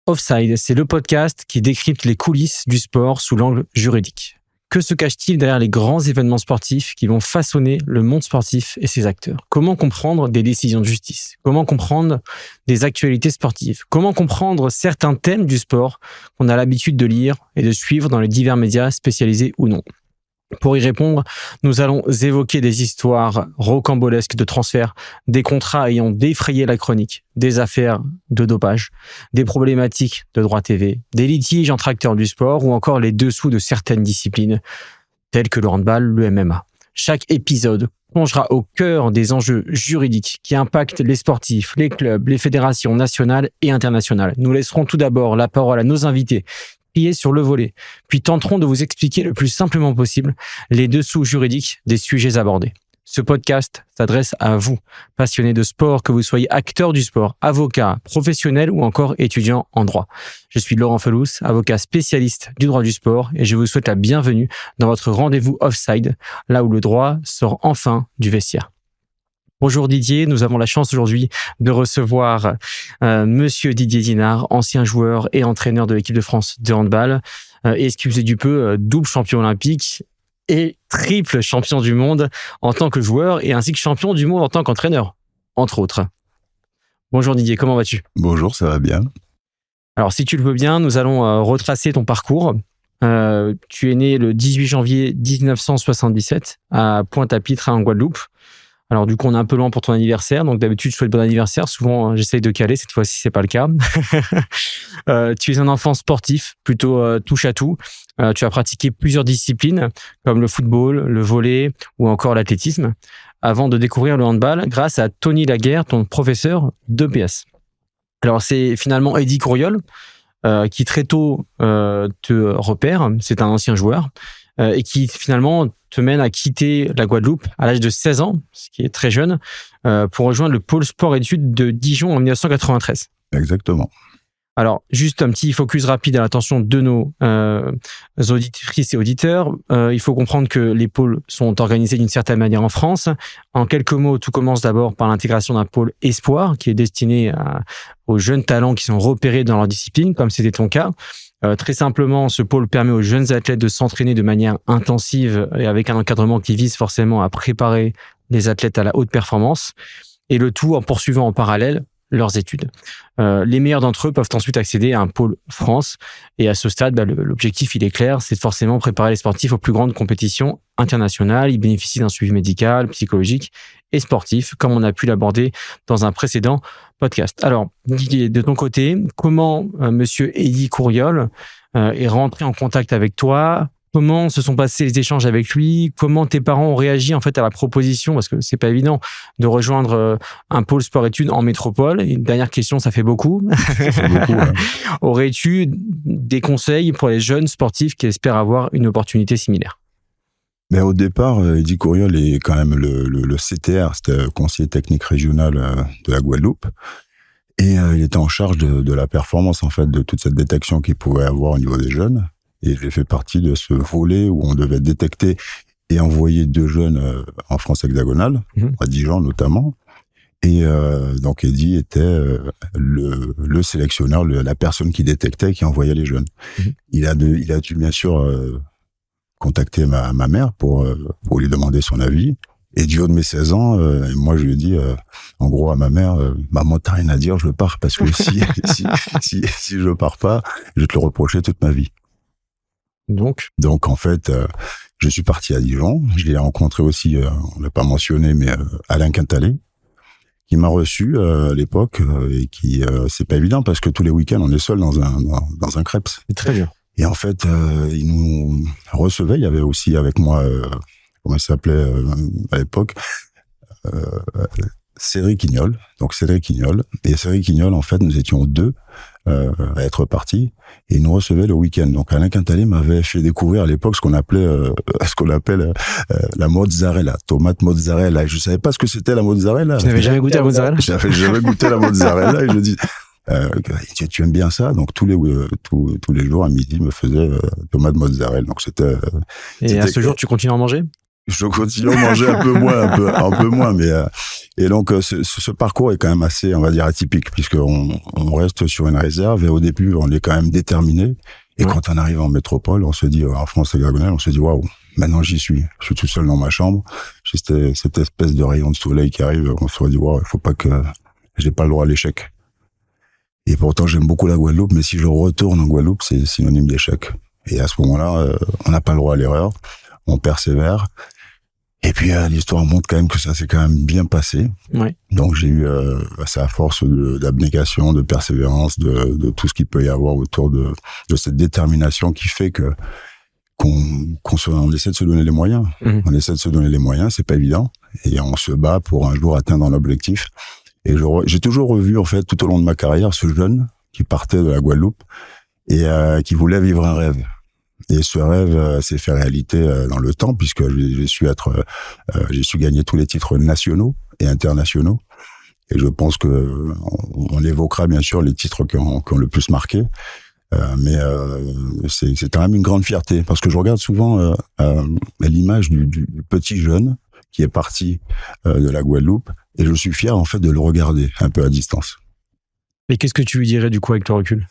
Offside, c'est le podcast qui décrypte les coulisses du sport sous l'angle juridique. Que se cache-t-il derrière les grands événements sportifs qui vont façonner le monde sportif et ses acteurs? Comment comprendre des décisions de justice? Comment comprendre des actualités sportives? Comment comprendre certains thèmes du sport qu'on a l'habitude de lire et de suivre dans les divers médias spécialisés ou non? Pour y répondre, nous allons évoquer des histoires rocambolesques de transferts, des contrats ayant défrayé la chronique, des affaires de dopage, des problématiques de droit TV, des litiges entre acteurs du sport ou encore les dessous de certaines disciplines, telles que le handball, le MMA. Chaque épisode plongera au cœur des enjeux juridiques qui impactent les sportifs, les clubs, les fédérations nationales et internationales. Nous laisserons tout d'abord la parole à nos invités sur le volet, puis tenterons de vous expliquer le plus simplement possible les dessous juridiques des sujets abordés. Ce podcast s'adresse à vous, passionnés de sport, que vous soyez acteur du sport, avocat, professionnel ou encore étudiant en droit. Je suis Laurent Felous, avocat spécialiste du droit du sport et je vous souhaite la bienvenue dans votre rendez-vous Offside, là où le droit sort enfin du vestiaire. Bonjour Didier, nous avons la chance aujourd'hui de recevoir Monsieur Didier Dinard, ancien joueur et entraîneur de l'équipe de France de handball, excusez du peu, double champion olympique et triple champion du monde en tant que joueur et ainsi que champion du monde en tant qu'entraîneur, entre autres. Bonjour Didier, comment vas-tu? Bonjour, ça va bien. Alors si tu le veux bien, nous allons retracer ton parcours. Tu es né le 18 janvier 1977 à Pointe-à-Pitre en Guadeloupe. Alors du coup, on est un peu loin pour ton anniversaire. Donc d'habitude, je souhaite bon anniversaire. Souvent, j'essaye de caler. Cette fois-ci, c'est pas le cas. Tu es un enfant sportif, plutôt touche à tout. Tu as pratiqué plusieurs disciplines comme le football, le volley ou encore l'athlétisme avant de découvrir le handball grâce à Tony Laguerre, ton professeur d'EPS. Alors c'est finalement Eddy Courriol qui très tôt te repère. C'est un ancien joueur et qui finalement te mène à quitter la Guadeloupe à l'âge de 16 ans, ce qui est très jeune, pour rejoindre le pôle sport-études de Dijon en 1993. Exactement. Alors, juste un petit focus rapide à l'attention de nos auditrices et auditeurs. Il faut comprendre que les pôles sont organisés d'une certaine manière en France. En quelques mots, tout commence d'abord par l'intégration d'un pôle espoir qui est destiné aux jeunes talents qui sont repérés dans leur discipline, comme c'était ton cas. Très simplement, ce pôle permet aux jeunes athlètes de s'entraîner de manière intensive et avec un encadrement qui vise forcément à préparer les athlètes à la haute performance et le tout en poursuivant en parallèle leurs études. Les meilleurs d'entre eux peuvent ensuite accéder à un pôle France et à ce stade, l'objectif il est clair, c'est de forcément préparer les sportifs aux plus grandes compétitions internationales. Ils bénéficient d'un suivi médical, psychologique et sportif, comme on a pu l'aborder dans un précédent podcast. Alors, Didier, de ton côté, comment Monsieur Eddy Courriol est rentré en contact avec toi? Comment se sont passés les échanges avec lui? Comment tes parents ont réagi en fait à la proposition, parce que c'est pas évident de rejoindre un pôle sport-études en métropole? Une dernière question, ça fait beaucoup. Ça fait beaucoup, ouais. Aurais-tu des conseils pour les jeunes sportifs qui espèrent avoir une opportunité similaire? Mais au départ, Eddy Courriol est quand même le CTR, c'était conseiller technique régional de la Guadeloupe. Et il était en charge de la performance, en fait, de toute cette détection qu'il pouvait avoir au niveau des jeunes. Et j'ai fait partie de ce volet où on devait détecter et envoyer 2 jeunes en France hexagonale, à Dijon notamment. Et donc Eddy était le sélectionneur, la personne qui détectait, qui envoyait les jeunes. Il a dû bien sûr contacter ma mère pour lui demander son avis. Et du haut de mes 16 ans, moi je lui ai dit, en gros à ma mère, maman t'as rien à dire, je pars parce que si je pars pas, je vais te le reprocher toute ma vie. Donc en fait, je suis parti à Dijon. Je l'ai rencontré aussi, on l'a pas mentionné, mais Alain Quintalé, qui m'a reçu à l'époque et qui c'est pas évident parce que tous les week-ends on est seul dans un Crêpes. C'est très dur. Et en fait, il nous recevait. Il y avait aussi avec moi, comment il s'appelait à l'époque, Cédric Quignol. Donc Cédric Quignol. Et Cédric Quignol, en fait, nous étions 2 à être partis et il nous recevait le week-end. Donc Alain Quintalé m'avait fait découvrir à l'époque ce qu'on appelle la mozzarella, tomate mozzarella. Et je savais pas ce que c'était la mozzarella. Tu n'avais jamais goûté la mozzarella? J'avais jamais goûté la mozzarella et je dis tu aimes bien ça? Donc tous les jours à midi, il me faisait tomate mozzarella. Donc et à ce jour, tu continues à en manger? Je continue à manger un peu moins, mais et donc ce parcours est quand même assez, on va dire, atypique, puisqu'on reste sur une réserve et au début on est quand même déterminé. Et quand on arrive en métropole, on se dit, en France hexagonale, on se dit waouh, maintenant j'y suis. Je suis tout seul dans ma chambre, j'ai cette espèce de rayon de soleil qui arrive. On se dit waouh, il faut pas que j'ai pas le droit à l'échec. Et pourtant j'aime beaucoup la Guadeloupe, mais si je retourne en Guadeloupe, c'est synonyme d'échec. Et à ce moment-là, on n'a pas le droit à l'erreur, on persévère. Et puis l'histoire montre quand même que ça s'est quand même bien passé. Ouais. Donc j'ai eu, c'est à force d'abnégation, de persévérance, de tout ce qu'il peut y avoir autour de cette détermination qui fait que on essaie de se donner les moyens. Mmh. On essaie de se donner les moyens, c'est pas évident, et on se bat pour un jour atteindre un objectif. Et j'ai toujours revu en fait tout au long de ma carrière ce jeune qui partait de la Guadeloupe et qui voulait vivre un rêve. Et ce rêve s'est fait réalité dans le temps, puisque j'ai su gagner tous les titres nationaux et internationaux. Et je pense que on évoquera bien sûr les titres qui ont le plus marqué. Mais c'est quand même une grande fierté, parce que je regarde souvent l'image du petit jeune qui est parti de la Guadeloupe, et je suis fier en fait de le regarder un peu à distance. Et qu'est-ce que tu lui dirais du coup avec le recul?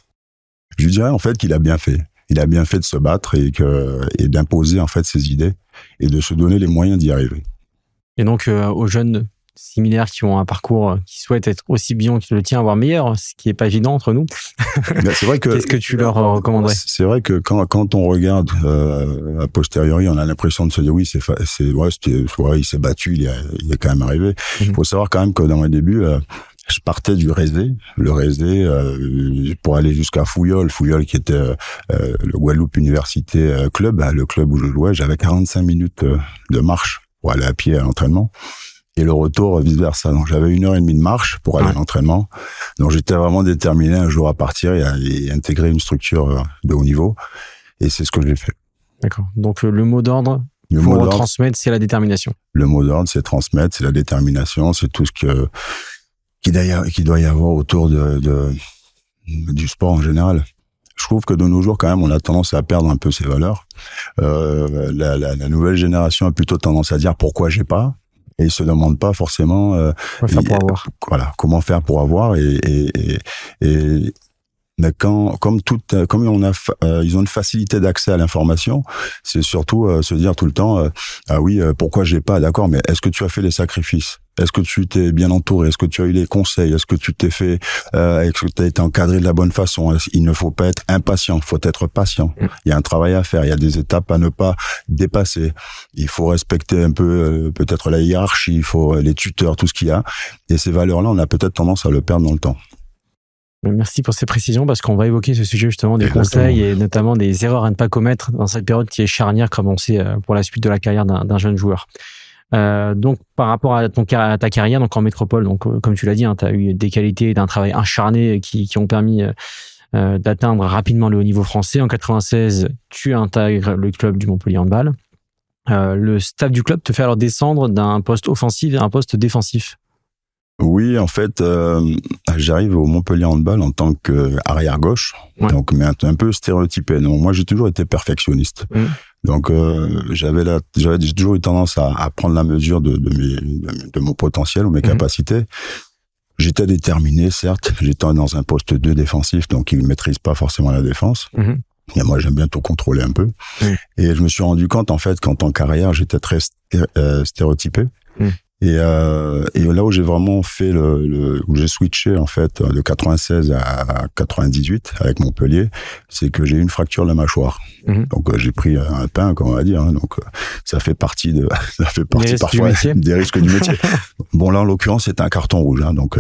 Je lui dirais en fait qu'il a bien fait. Il a bien fait de se battre et d'imposer en fait ses idées et de se donner les moyens d'y arriver. Et donc aux jeunes similaires qui ont un parcours qui souhaitent être aussi bien que le tien, voire meilleur, ce qui est pas évident entre nous. C'est vrai que qu'est-ce que tu leur recommanderais? C'est vrai que quand on regarde a posteriori, on a l'impression de se dire oui, il s'est battu, il est quand même arrivé. Il faut savoir quand même que dans mes débuts, je partais du Rézé, pour aller jusqu'à Fouillol qui était le Guadeloupe Université Club, le club où je jouais. J'avais 45 minutes de marche pour aller à pied à l'entraînement, et le retour vice versa. Donc j'avais 1h30 de marche pour aller à l'entraînement. Donc j'étais vraiment déterminé un jour à partir et intégrer une structure de haut niveau, et c'est ce que j'ai fait. D'accord. Donc le mot d'ordre pour transmettre, c'est la détermination. Le mot d'ordre, c'est transmettre, c'est la détermination, c'est tout ce qu'il doit y avoir autour du sport en général. Je trouve que de nos jours, quand même, on a tendance à perdre un peu ces valeurs. La nouvelle génération a plutôt tendance à dire pourquoi j'ai pas, et ils se demandent pas forcément comment faire pour avoir. Mais comme ils ont une facilité d'accès à l'information, c'est surtout se dire tout le temps pourquoi j'ai pas, d'accord, mais est-ce que tu as fait les sacrifices? Est-ce que tu t'es bien entouré? Est-ce que tu as eu les conseils? Est-ce que tu t'es fait est-ce que tu as été encadré de la bonne façon? Il ne faut pas être impatient, il faut être patient. Il y a un travail à faire, il y a des étapes à ne pas dépasser. Il faut respecter un peu peut-être la hiérarchie, il faut les tuteurs, tout ce qu'il y a. Et ces valeurs-là, on a peut-être tendance à le perdre dans le temps. Merci pour ces précisions, parce qu'on va évoquer ce sujet justement des conseils et notamment des erreurs à ne pas commettre dans cette période qui est charnière, comme on sait, pour la suite de la carrière d'un jeune joueur. Donc par rapport à ta carrière donc en métropole, donc comme tu l'as dit, tu as eu des qualités d'un travail acharné qui ont permis d'atteindre rapidement le haut niveau français. En 96, tu intègres le club du Montpellier Handball. Le staff du club te fait alors descendre d'un poste offensif à un poste défensif. Oui, en fait, j'arrive au Montpellier Handball en tant qu'arrière gauche, donc mais un peu stéréotypé. Donc moi, j'ai toujours été perfectionniste. Donc j'ai toujours eu tendance à prendre la mesure de mon potentiel ou mes capacités. J'étais déterminé, certes. J'étais dans un poste 2 défensif, donc il ne maîtrise pas forcément la défense. Et moi, j'aime bien tout contrôler un peu. Et je me suis rendu compte, en fait, qu'en tant qu'arrière, j'étais très stéréotypé. Et là où j'ai vraiment fait où j'ai switché en fait de 96 à 98 avec Montpellier, c'est que j'ai eu une fracture de la mâchoire. Donc j'ai pris un pain, comme on va dire. Donc ça fait partie parfois des risques du métier. Bon, là en l'occurrence c'était un carton rouge, donc.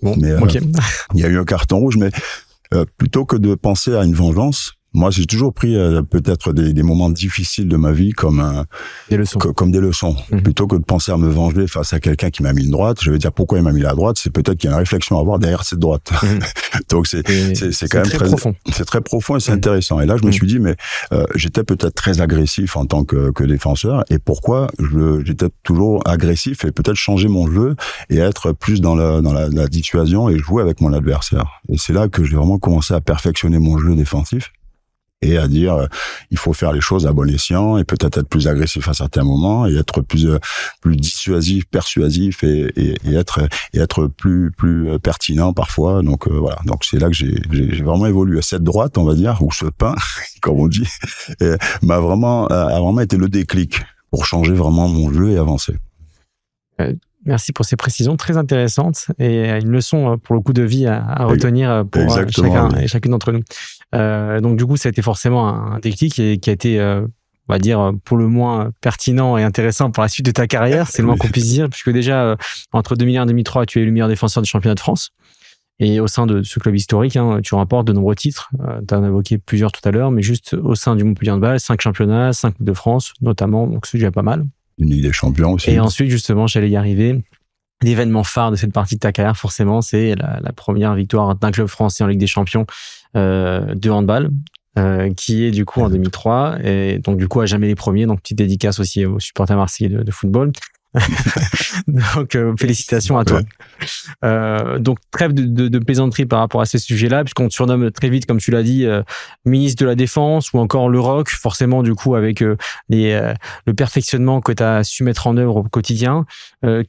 Il y a eu un carton rouge, mais plutôt que de penser à une vengeance, moi, j'ai toujours pris peut-être des moments difficiles de ma vie comme des leçons. Plutôt que de penser à me venger face à quelqu'un qui m'a mis une droite, je vais dire pourquoi il m'a mis la droite. C'est peut-être qu'il y a une réflexion à avoir derrière cette droite. Donc c'est quand même très profond. C'est très profond et c'est intéressant. Et là, je me suis dit, mais j'étais peut-être très agressif en tant que défenseur. Et pourquoi j'étais toujours agressif et peut-être changer mon jeu et être plus dans la dissuasion et jouer avec mon adversaire. Et c'est là que j'ai vraiment commencé à perfectionner mon jeu défensif. et à dire il faut faire les choses à bon escient et peut-être être plus agressif à certains moments et être plus dissuasif, persuasif et être plus pertinent parfois. Donc voilà, donc c'est là que j'ai vraiment évolué. Cette droite, on va dire, ou ce pain comme on dit, a vraiment été le déclic pour changer vraiment mon jeu et avancer. Merci pour ces précisions très intéressantes et une leçon pour le coup de vie à retenir pour chacun et chacune d'entre nous. Donc du coup, ça a été forcément un déclic et qui a été, on va dire, pour le moins pertinent et intéressant pour la suite de ta carrière, c'est le moins qu'on puisse dire, puisque déjà, entre 2001 et 2003, tu es le meilleur défenseur du championnat de France. Et au sein de ce club historique, tu remportes de nombreux titres. Tu en as évoqué plusieurs tout à l'heure, mais juste au sein du Montpellier Handball, 5 championnats, 5 Coupes de France, notamment, donc c'est déjà pas mal. Une Ligue des Champions aussi. Et ensuite, justement, j'allais y arriver. L'événement phare de cette partie de ta carrière, forcément, c'est la première victoire d'un club français en Ligue des Champions de handball, qui est du coup en 2003. Et donc, du coup, à jamais les premiers. Donc, petite dédicace aussi aux supporters marseillais de football. Donc félicitations à toi. Donc trêve de plaisanterie par rapport à ces sujets-là, puisqu'on te surnomme très vite, comme tu l'as dit, ministre de la Défense ou encore le ROC, forcément du coup avec le perfectionnement que tu as su mettre en œuvre au quotidien.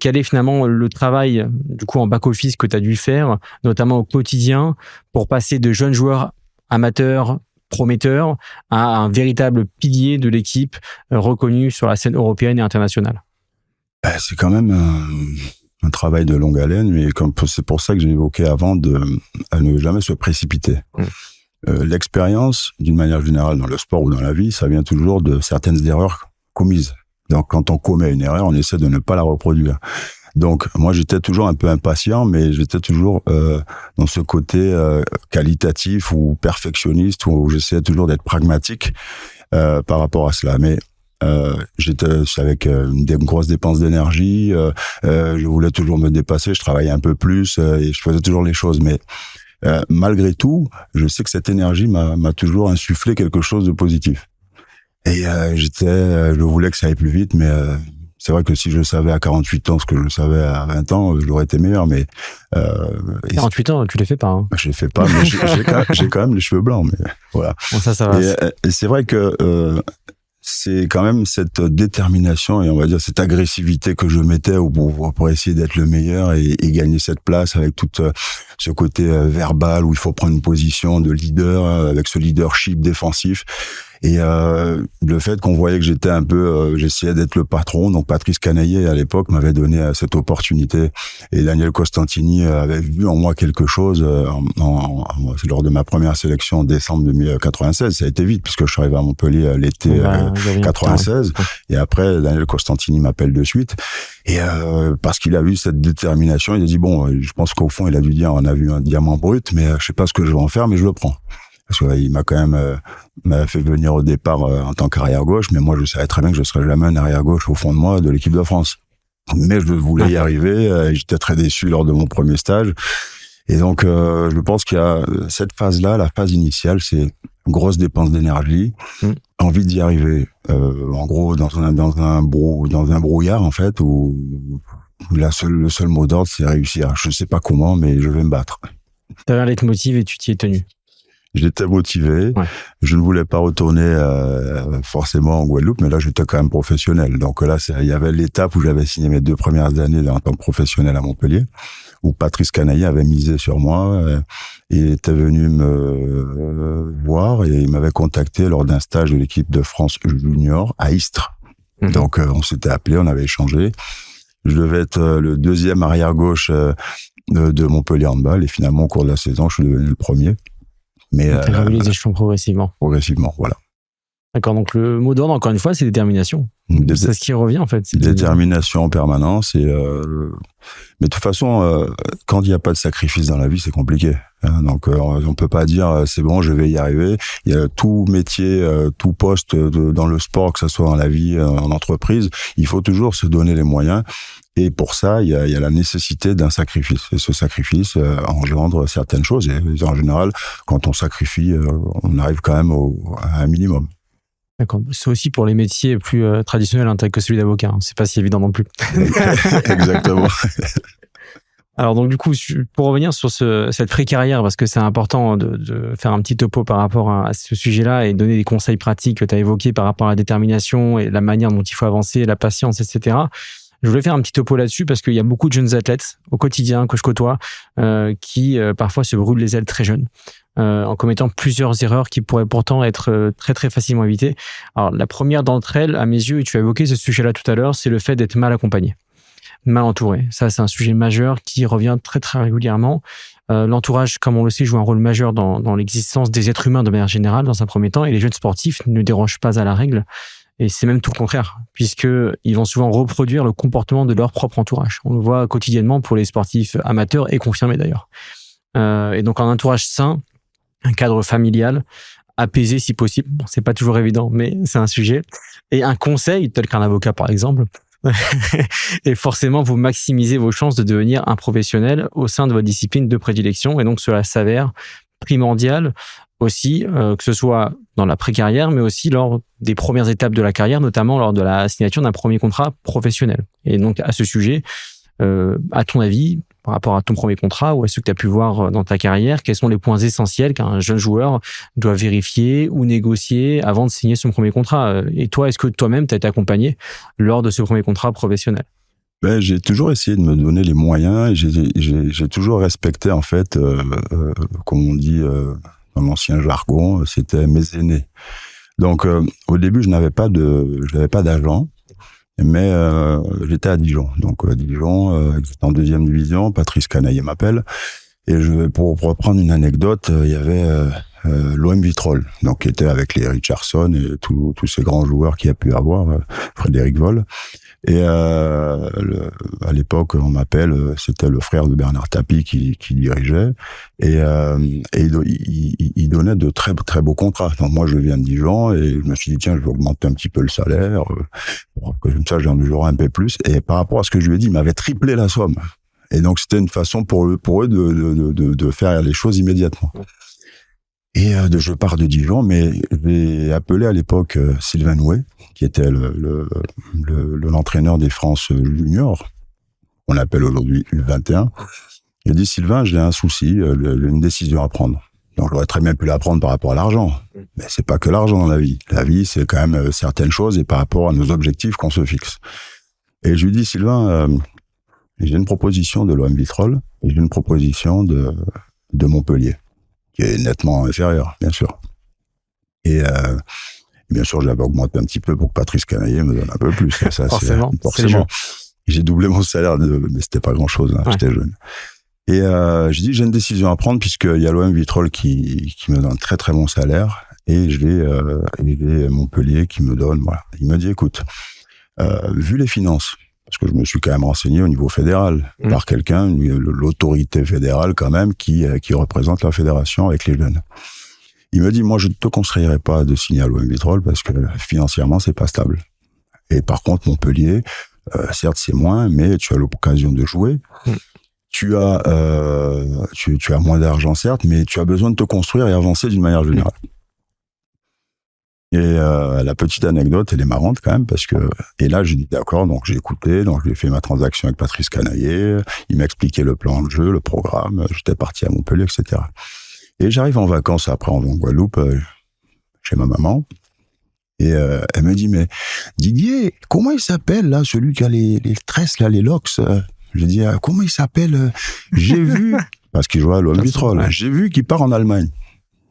Quel est finalement le travail du coup en back-office que tu as dû faire, notamment au quotidien, pour passer de jeunes joueurs amateurs prometteurs à un véritable pilier de l'équipe reconnu sur la scène européenne et internationale? C'est quand même un travail de longue haleine, mais c'est pour ça que j'ai évoqué avant à ne jamais se précipiter. L'expérience, d'une manière générale, dans le sport ou dans la vie, ça vient toujours de certaines erreurs commises. Donc, quand on commet une erreur, on essaie de ne pas la reproduire. Donc, moi, j'étais toujours un peu impatient, mais j'étais toujours dans ce côté qualitatif ou perfectionniste, où j'essayais toujours d'être pragmatique par rapport à cela. Mais j'étais avec une grosse dépense d'énergie, je voulais toujours me dépasser, je travaillais un peu plus et je faisais toujours les choses, mais malgré tout, je sais que cette énergie m'a toujours insufflé quelque chose de positif. Et je voulais que ça aille plus vite, mais c'est vrai que si je savais à 48 ans ce que je savais à 20 ans, j'aurais été meilleur, mais 48 ans, tu les fais pas, hein. Je les fais pas, mais j'ai quand même les cheveux blancs, mais voilà. Bon, ça va. Et c'est vrai que c'est quand même cette détermination et on va dire cette agressivité que je mettais pour essayer d'être le meilleur et gagner cette place avec tout ce côté verbal où il faut prendre une position de leader avec ce leadership défensif. Et le fait qu'on voyait que j'étais un peu, j'essayais d'être le patron, donc Patrice Canaillet à l'époque m'avait donné cette opportunité, et Daniel Costantini avait vu en moi quelque chose lors de ma première sélection en décembre 1996. Ça a été vite puisque je suis arrivé à Montpellier l'été 96, et après Daniel Costantini m'appelle de suite, et parce qu'il a vu cette détermination, il a dit bon, je pense qu'au fond il a dû dire on a vu un diamant brut, mais je sais pas ce que je vais en faire, mais je le prends. Parce qu'il m'a quand même m'a fait venir au départ en tant qu'arrière gauche, mais moi je savais très bien que je serais jamais un arrière gauche au fond de moi de l'équipe de France. Mais je voulais y arriver, et j'étais très déçu lors de mon premier stage. Et donc je pense qu'il y a cette phase-là, la phase initiale, c'est grosse dépense d'énergie, envie d'y arriver. En gros, dans un brouillard en fait, où le seul mot d'ordre c'est réussir. Je sais pas comment, mais je vais me battre. T'avais un leitmotiv et tu t'y es tenu. J'étais motivé. Ouais. Je ne voulais pas retourner forcément en Guadeloupe, mais là, j'étais quand même professionnel. Donc là, il y avait l'étape où j'avais signé mes 2 premières années en tant que professionnel à Montpellier, où Patrice Canaillet avait misé sur moi. Il était venu me voir et il m'avait contacté lors d'un stage de l'équipe de France junior à Istres. Donc on s'était appelé, on avait échangé. Je devais être le 2e arrière-gauche de Montpellier Handball, et finalement, au cours de la saison, je suis devenu le 1er. Mais t'as gravi les échelons progressivement. Progressivement, voilà. D'accord, donc le mot d'ordre, encore une fois, c'est détermination. C'est ce qui revient, en fait. Détermination en permanence. Mais de toute façon, quand il n'y a pas de sacrifice dans la vie, c'est compliqué. Donc, on peut pas dire, c'est bon, je vais y arriver. Il y a tout métier, tout poste dans le sport, que ce soit dans la vie, en entreprise, il faut toujours se donner les moyens. Et pour ça, il y a la nécessité d'un sacrifice. Et ce sacrifice engendre certaines choses. Et en général, quand on sacrifie, on arrive quand même à un minimum. D'accord. C'est aussi pour les métiers plus traditionnels, tel que celui d'avocat. C'est pas si évident non plus. Exactement. Alors donc du coup, pour revenir sur cette pré-carrière, parce que c'est important de faire un petit topo par rapport à ce sujet-là et donner des conseils pratiques que tu as évoqués par rapport à la détermination et la manière dont il faut avancer, la patience, etc. Je voulais faire un petit topo là-dessus parce qu'il y a beaucoup de jeunes athlètes au quotidien que je côtoie qui parfois se brûlent les ailes très jeunes en commettant plusieurs erreurs qui pourraient pourtant être très très facilement évitées. Alors la première d'entre elles, à mes yeux, et tu as évoqué ce sujet-là tout à l'heure, c'est le fait d'être mal accompagné, mal entouré. Ça, c'est un sujet majeur qui revient très très régulièrement. L'entourage, comme on le sait, joue un rôle majeur dans l'existence des êtres humains de manière générale dans un premier temps, et les jeunes sportifs ne dérogent pas à la règle. Et c'est même tout le contraire, puisqu'ils vont souvent reproduire le comportement de leur propre entourage. On le voit quotidiennement pour les sportifs amateurs et confirmés d'ailleurs. Et donc, un entourage sain, un cadre familial, apaisé si possible. Bon, c'est pas toujours évident, mais c'est un sujet. Et un conseil, tel qu'un avocat par exemple, et forcément, vous maximisez vos chances de devenir un professionnel au sein de votre discipline de prédilection. Et donc, cela s'avère primordial aussi, que ce soit dans la pré-carrière, mais aussi lors des premières étapes de la carrière, notamment lors de la signature d'un premier contrat professionnel. Et donc, à ce sujet, à ton avis, par rapport à ton premier contrat ou à ce que tu as pu voir dans ta carrière, quels sont les points essentiels qu'un jeune joueur doit vérifier ou négocier avant de signer son premier contrat? Et toi, est-ce que toi-même, tu as été accompagné lors de ce premier contrat professionnel? J'ai toujours essayé de me donner les moyens et j'ai toujours respecté, en fait, comme on dit dans l'ancien jargon, c'était mes aînés. Donc, au début, je n'avais pas d'agent, mais j'étais à Dijon. Donc, Dijon, en 2e division, Patrice Canaillé m'appelle. Et pour reprendre une anecdote, il y avait l'OM Vitrolles, donc qui était avec les Richardson et tous ces grands joueurs qu'il y a pu avoir, Frédéric Voll. Et à l'époque, on m'appelle, c'était le frère de Bernard Tapie qui dirigeait, et il donnait de très très beaux contrats. Donc moi, je viens de Dijon et je me suis dit tiens, je vais augmenter un petit peu le salaire, comme ça j'aurai un peu plus. Et par rapport à ce que je lui ai dit, il m'avait triplé la somme. Et donc c'était une façon pour eux de faire les choses immédiatement. Et je pars de Dijon, mais j'ai appelé à l'époque Sylvain Nouet, qui était l'entraîneur des France juniors, on l'appelle aujourd'hui U21. Il a dit Sylvain, j'ai un souci, j'ai une décision à prendre. Donc j'aurais très bien pu la prendre par rapport à l'argent, mais c'est pas que l'argent dans la vie. La vie, c'est quand même certaines choses et par rapport à nos objectifs qu'on se fixe. Et je lui dis Sylvain, j'ai une proposition de l'OM Vitrolles et j'ai une proposition de Montpellier, qui est nettement inférieur, bien sûr. Et bien sûr, j'avais augmenté un petit peu pour que Patrice Canaillé me donne un peu plus. Ça, forcément. J'ai doublé mon salaire, mais c'était pas grand-chose, hein, ouais. J'étais jeune. Et j'ai dit, j'ai une décision à prendre puisqu'il y a l'OM Vitrolles qui me donne un très très bon salaire et j'ai Montpellier qui me donne, voilà. Il me dit, écoute, vu les finances, parce que je me suis quand même renseigné au niveau fédéral par quelqu'un, l'autorité fédérale quand même, qui représente la fédération avec les jeunes. Il me dit, moi, je ne te conseillerais pas de signer à l'OM Vitrolles parce que financièrement, c'est pas stable. Et par contre, Montpellier, certes, c'est moins, mais tu as l'occasion de jouer. Tu as moins d'argent, certes, mais tu as besoin de te construire et avancer d'une manière générale. Et la petite anecdote, elle est marrante quand même parce que et là je dis d'accord, donc j'ai écouté, donc j'ai fait ma transaction avec Patrice Canaillé, il m'a expliqué le plan de jeu, le programme, j'étais parti à Montpellier, etc. Et j'arrive en vacances après en Guadeloupe chez ma maman et elle me dit mais Didier, comment il s'appelle là celui qui a les tresses là, les locks? Je dis comment il s'appelle? J'ai vu parce qu'il jouait à l'OM Vitrolles, j'ai vu qu'il part en Allemagne.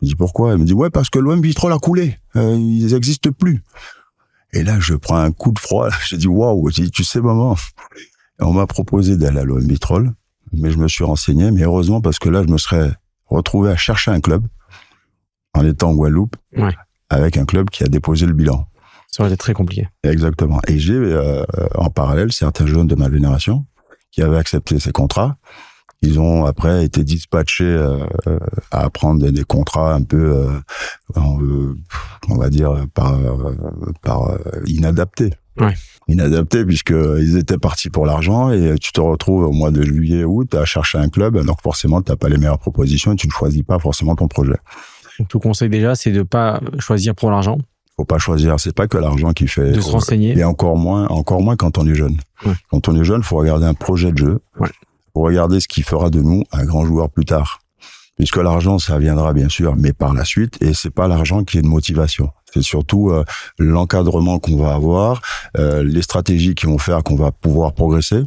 Je dis pourquoi? Elle me dit ouais parce que l'OM Vitrolles a coulé, ils n'existent plus. Et là je prends un coup de froid, je dis waouh, tu sais maman, on m'a proposé d'aller à l'OM Vitrolles, mais je me suis renseigné, mais heureusement parce que là je me serais retrouvé à chercher un club en étant en Guadeloupe, avec un club qui a déposé le bilan. Ça aurait été très compliqué. Exactement. Et j'ai en parallèle certains jeunes de ma génération qui avaient accepté ces contrats. Ils ont après été dispatchés à prendre des contrats un peu, on va dire, par inadaptés. Ouais. Inadaptés puisqu'ils étaient partis pour l'argent et tu te retrouves au mois de juillet, août à chercher un club. Donc forcément, tu n'as pas les meilleures propositions et tu ne choisis pas forcément ton projet. Donc, tout conseil déjà, c'est de ne pas choisir pour l'argent. Faut pas choisir, c'est pas que l'argent qui fait. De se renseigner. Et encore moins quand on est jeune. Ouais. Quand on est jeune, faut regarder un projet de jeu. Ouais. pour regarder ce qui fera de nous un grand joueur plus tard. Puisque l'argent, ça viendra bien sûr, mais par la suite, et c'est pas l'argent qui est de motivation. C'est surtout l'encadrement qu'on va avoir, les stratégies qui vont faire qu'on va pouvoir progresser,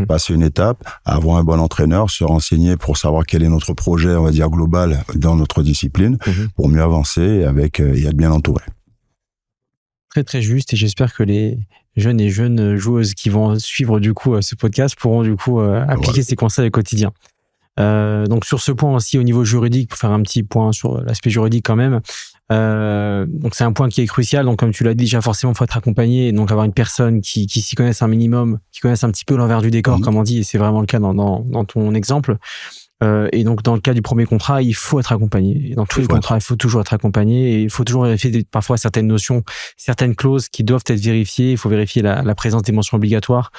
passer une étape, avoir un bon entraîneur, se renseigner pour savoir quel est notre projet, on va dire global dans notre discipline, pour mieux avancer et être bien entouré. Très très juste, et j'espère que les jeunes et jeunes joueuses qui vont suivre du coup ce podcast pourront du coup appliquer ces conseils au quotidien. Donc sur ce point aussi au niveau juridique, pour faire un petit point sur l'aspect juridique quand même, donc c'est un point qui est crucial. Donc comme tu l'as dit, déjà forcément faut être accompagné, et donc avoir une personne qui s'y connaisse un minimum, qui connaisse un petit peu l'envers du décor, comme on dit, et c'est vraiment le cas dans ton exemple. Et donc dans le cas du premier contrat, il faut être accompagné. Et dans tous les contrats, il faut toujours être accompagné, et il faut toujours vérifier parfois certaines notions, certaines clauses qui doivent être vérifiées. Il faut vérifier la présence des mentions obligatoires.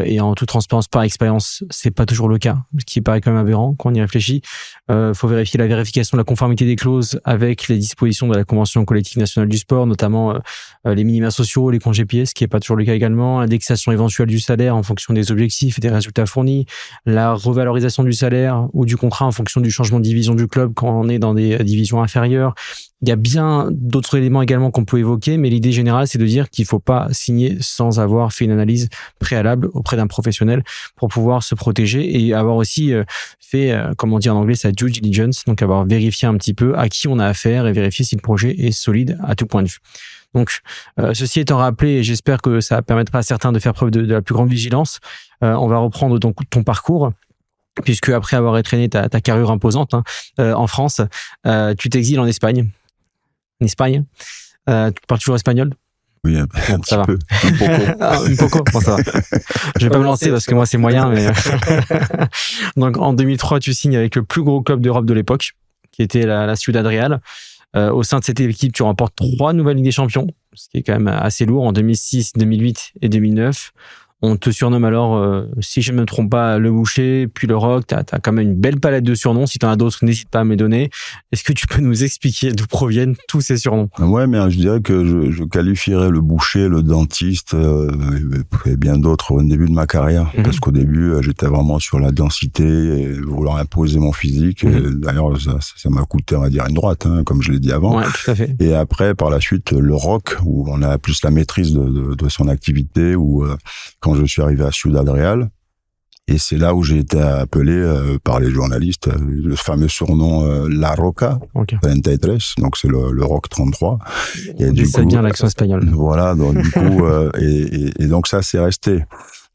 Et en toute transparence, par expérience, c'est pas toujours le cas, ce qui paraît quand même aberrant quand on y réfléchit. Faut vérifier la vérification de la conformité des clauses avec les dispositions de la Convention collective nationale du sport, notamment les minima sociaux, les congés payés, ce qui est pas toujours le cas également, l'indexation éventuelle du salaire en fonction des objectifs et des résultats fournis, la revalorisation du salaire ou du contrat en fonction du changement de division du club quand on est dans des divisions inférieures. Il y a bien d'autres éléments également qu'on peut évoquer, mais l'idée générale, c'est de dire qu'il faut pas signer sans avoir fait une analyse préalable auprès d'un professionnel pour pouvoir se protéger, et avoir aussi fait, comme on dit en anglais, sa due diligence, donc avoir vérifié un petit peu à qui on a affaire et vérifier si le projet est solide à tout point de vue. Donc, ceci étant rappelé, et j'espère que ça permettra à certains de faire preuve de la plus grande vigilance, on va reprendre donc ton parcours. Puisque après avoir entraîné ta carrure imposante en France, tu t'exiles en Espagne. En Espagne, tu parles toujours espagnol? Oui, un petit peu. Un poco. Bon, ça va. Je vais pas me lancer parce que moi c'est moyen, mais donc en 2003, tu signes avec le plus gros club d'Europe de l'époque, qui était la Ciudad Real. Au sein de cette équipe, tu remportes 3 nouvelles Ligues des Champions, ce qui est quand même assez lourd, en 2006, 2008 et 2009. On te surnomme alors, si je ne me trompe pas, le Boucher, puis le Rock. T'as quand même une belle palette de surnoms. Si t'en as d'autres, n'hésite pas à me les donner. Est-ce que tu peux nous expliquer d'où proviennent tous ces surnoms? Ouais, mais je dirais que je qualifierais le Boucher, le Dentiste et bien d'autres au début de ma carrière. Parce qu'au début, j'étais vraiment sur la densité et vouloir imposer mon physique. Et d'ailleurs, ça m'a coûté, on va dire, une droite, comme je l'ai dit avant. Ouais, tout à fait. Et après, par la suite, le Rock, où on a plus la maîtrise de son activité, où quand je suis arrivé à Ciudad Real, et c'est là où j'ai été appelé par les journalistes, le fameux surnom La Roca, 33, donc c'est le Rock 33. Et du coup, bien l'accent espagnol. Voilà, donc du coup, et donc ça c'est resté.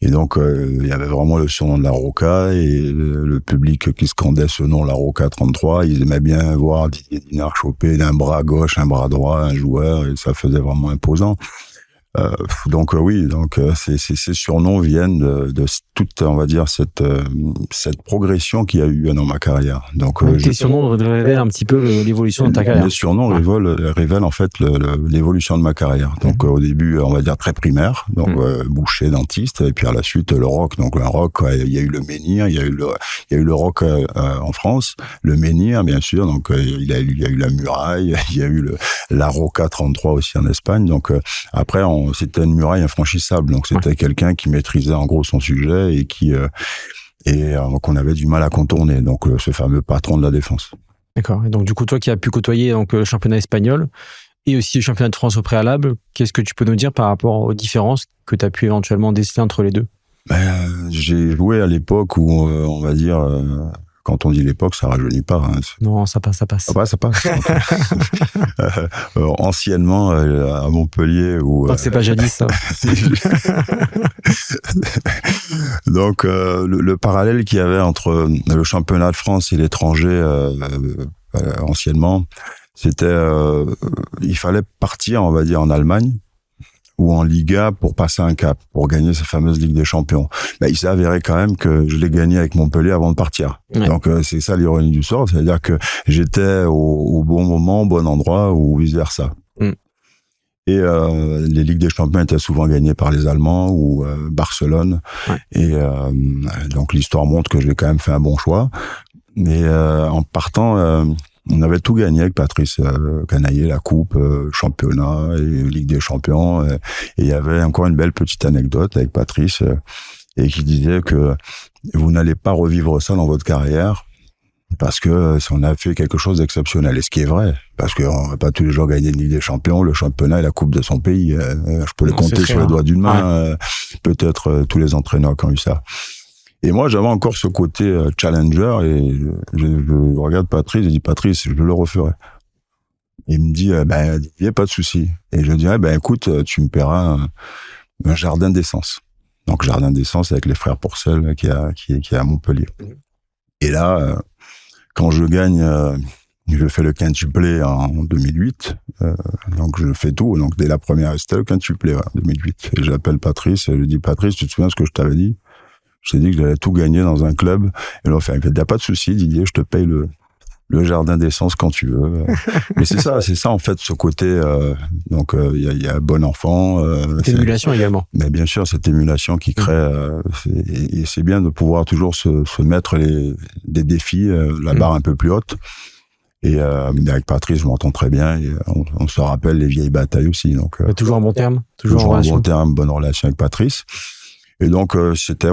Et donc il y avait vraiment le surnom de La Roca, et le public qui scandait ce nom La Roca 33, ils aimaient bien voir Didier Dinard choper d'un bras gauche, un bras droit, un joueur, et ça faisait vraiment imposant. Donc oui, donc ces surnoms viennent de toute, on va dire, cette progression qu'il y a eu dans ma carrière. Donc tes surnoms révèlent un petit peu l'évolution de ta carrière. Les surnoms révèlent en fait l'évolution de ma carrière. Donc au début, on va dire très primaire, donc Boucher, Dentiste, et puis à la suite le Rock. Donc un Rock, il y a eu le Menhir, il y a eu le Rock en France, le Menhir bien sûr. Donc il y a eu la Muraille, il y a eu la Roca 33 aussi en Espagne. Donc après c'était une muraille infranchissable, donc c'était quelqu'un qui maîtrisait en gros son sujet et qu'on avait du mal à contourner, donc ce fameux patron de la défense. D'accord. Et donc du coup, toi qui as pu côtoyer donc le championnat espagnol et aussi le championnat de France au préalable, qu'est-ce que tu peux nous dire par rapport aux différences que tu as pu éventuellement déceler entre les deux? J'ai joué à l'époque où on va dire quand on dit l'époque, ça rajeunit pas. Non, ça passe. Ça passe. Anciennement, à Montpellier, où... Donc c'est pas jadis, ça. Donc, le parallèle qu'il y avait entre le championnat de France et l'étranger, anciennement, c'était... il fallait partir, on va dire, en Allemagne, ou en Liga pour passer un cap, pour gagner cette fameuse Ligue des Champions. Il s'est avéré quand même que je l'ai gagné avec Montpellier avant de partir. Ouais. Donc c'est ça l'ironie du sort, c'est-à-dire que j'étais au bon moment, au bon endroit, ou vice-versa. Et les Ligues des Champions étaient souvent gagnées par les Allemands ou Barcelone. Ouais. Et donc l'histoire montre que j'ai quand même fait un bon choix. Mais en partant... on avait tout gagné avec Patrice Canaillé, la coupe, championnat et Ligue des Champions. Et il y avait encore une belle petite anecdote avec Patrice. et qui disait que vous n'allez pas revivre ça dans votre carrière parce que on a fait quelque chose d'exceptionnel. Et ce qui est vrai, parce qu'on va pas tous les jours gagner une Ligue des Champions, le championnat et la Coupe de son pays. Je peux les compter sur les doigts d'une main. Peut-être tous les entraîneurs qui ont eu ça. Et moi, j'avais encore ce côté challenger, et je regarde Patrice, je dis, Patrice, je le referai. Il me dit, il n'y a pas de souci. Et je dirais, écoute, tu me paieras un jardin d'essence. Donc, jardin d'essence avec les frères Pourcel qui est à Montpellier. Et là, quand je gagne, je fais le quintuplé en 2008. Donc, je fais tout. Donc, dès la première, c'était le quintuplé, 2008. Et j'appelle Patrice, et je lui dis, Patrice, tu te souviens ce que je t'avais dit? Je t'ai dit que j'allais tout gagner dans un club. Et là, il n'y a pas de souci, Didier, je te paye le jardin d'essence quand tu veux. Mais c'est ça en fait, ce côté. Il y a bon enfant. Émulation également. Mais bien sûr, cette émulation qui crée. Et c'est bien de pouvoir toujours se mettre des défis, la barre un peu plus haute. Et avec Patrice, je m'entends très bien. Et on se rappelle les vieilles batailles aussi. Donc toujours en bon terme, toujours en bon terme, bonne relation avec Patrice. Et donc c'était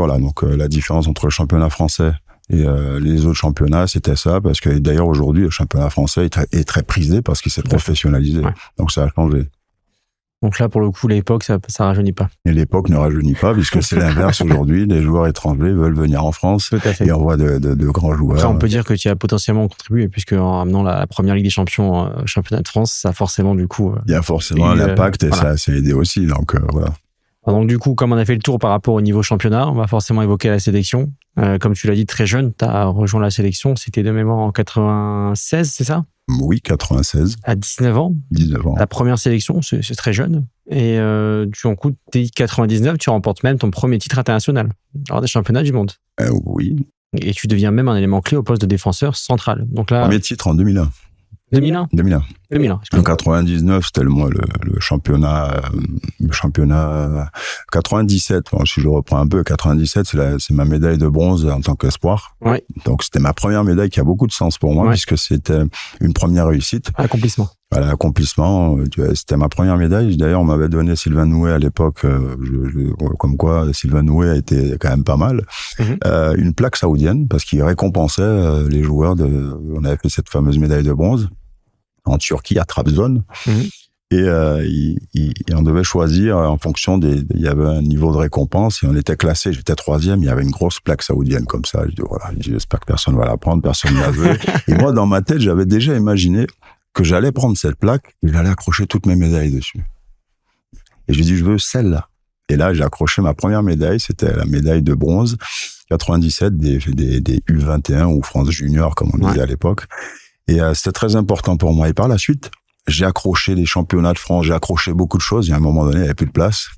la différence entre le championnat français et les autres championnats, c'était ça, parce que d'ailleurs aujourd'hui le championnat français est très prisé parce qu'il s'est professionnalisé. Ouais. Donc ça a changé. Donc là pour le coup l'époque ça rajeunit pas. Et l'époque ne rajeunit pas puisque c'est l'inverse aujourd'hui. Les joueurs étrangers veulent venir en France et on voit de grands joueurs. Après, on peut dire que tu as potentiellement contribué puisque en amenant la première Ligue des Champions au championnat de France, ça a forcément du coup. Il y a forcément un impact et ça a aidé aussi. Donc voilà. Donc du coup, comme on a fait le tour par rapport au niveau championnat, on va forcément évoquer la sélection. Comme tu l'as dit, très jeune, tu as rejoint la sélection. C'était de mémoire en 96, c'est ça? Oui, 96. À 19 ans. 19 ans. La première sélection, c'est très jeune. Et dès 99, tu remportes même ton premier titre international lors des championnats du monde. Oui. Et tu deviens même un élément clé au poste de défenseur central. Donc là, premier titre en 2001. 2001. En 99, c'était le championnat 97. Bon, si je reprends un peu, 97, c'est ma médaille de bronze en tant qu'espoir. Ouais. Donc c'était ma première médaille qui a beaucoup de sens pour moi puisque c'était une première réussite. Accomplissement. Voilà, accomplissement. C'était ma première médaille. D'ailleurs, on m'avait donné Sylvain Nouet à l'époque, comme quoi Sylvain Nouet a été quand même pas mal. Une plaque saoudienne parce qu'il récompensait les joueurs on avait fait cette fameuse médaille de bronze en Turquie, à Trabzon. Et on devait choisir en fonction il y avait un niveau de récompense et on était classé, j'étais 3e, il y avait une grosse plaque saoudienne comme ça. Je dis, j'espère que personne va la prendre, personne ne la veut. Et moi, dans ma tête, j'avais déjà imaginé que j'allais prendre cette plaque et j'allais accrocher toutes mes médailles dessus. Et je dis, je veux celle-là. Et là, j'ai accroché ma première médaille, c'était la médaille de bronze, 97 des U21 ou France Junior, comme on disait à l'époque. Et c'était très important pour moi. Et par la suite, j'ai accroché les championnats de France, j'ai accroché beaucoup de choses. Il y a un moment donné, il n'y avait plus de place.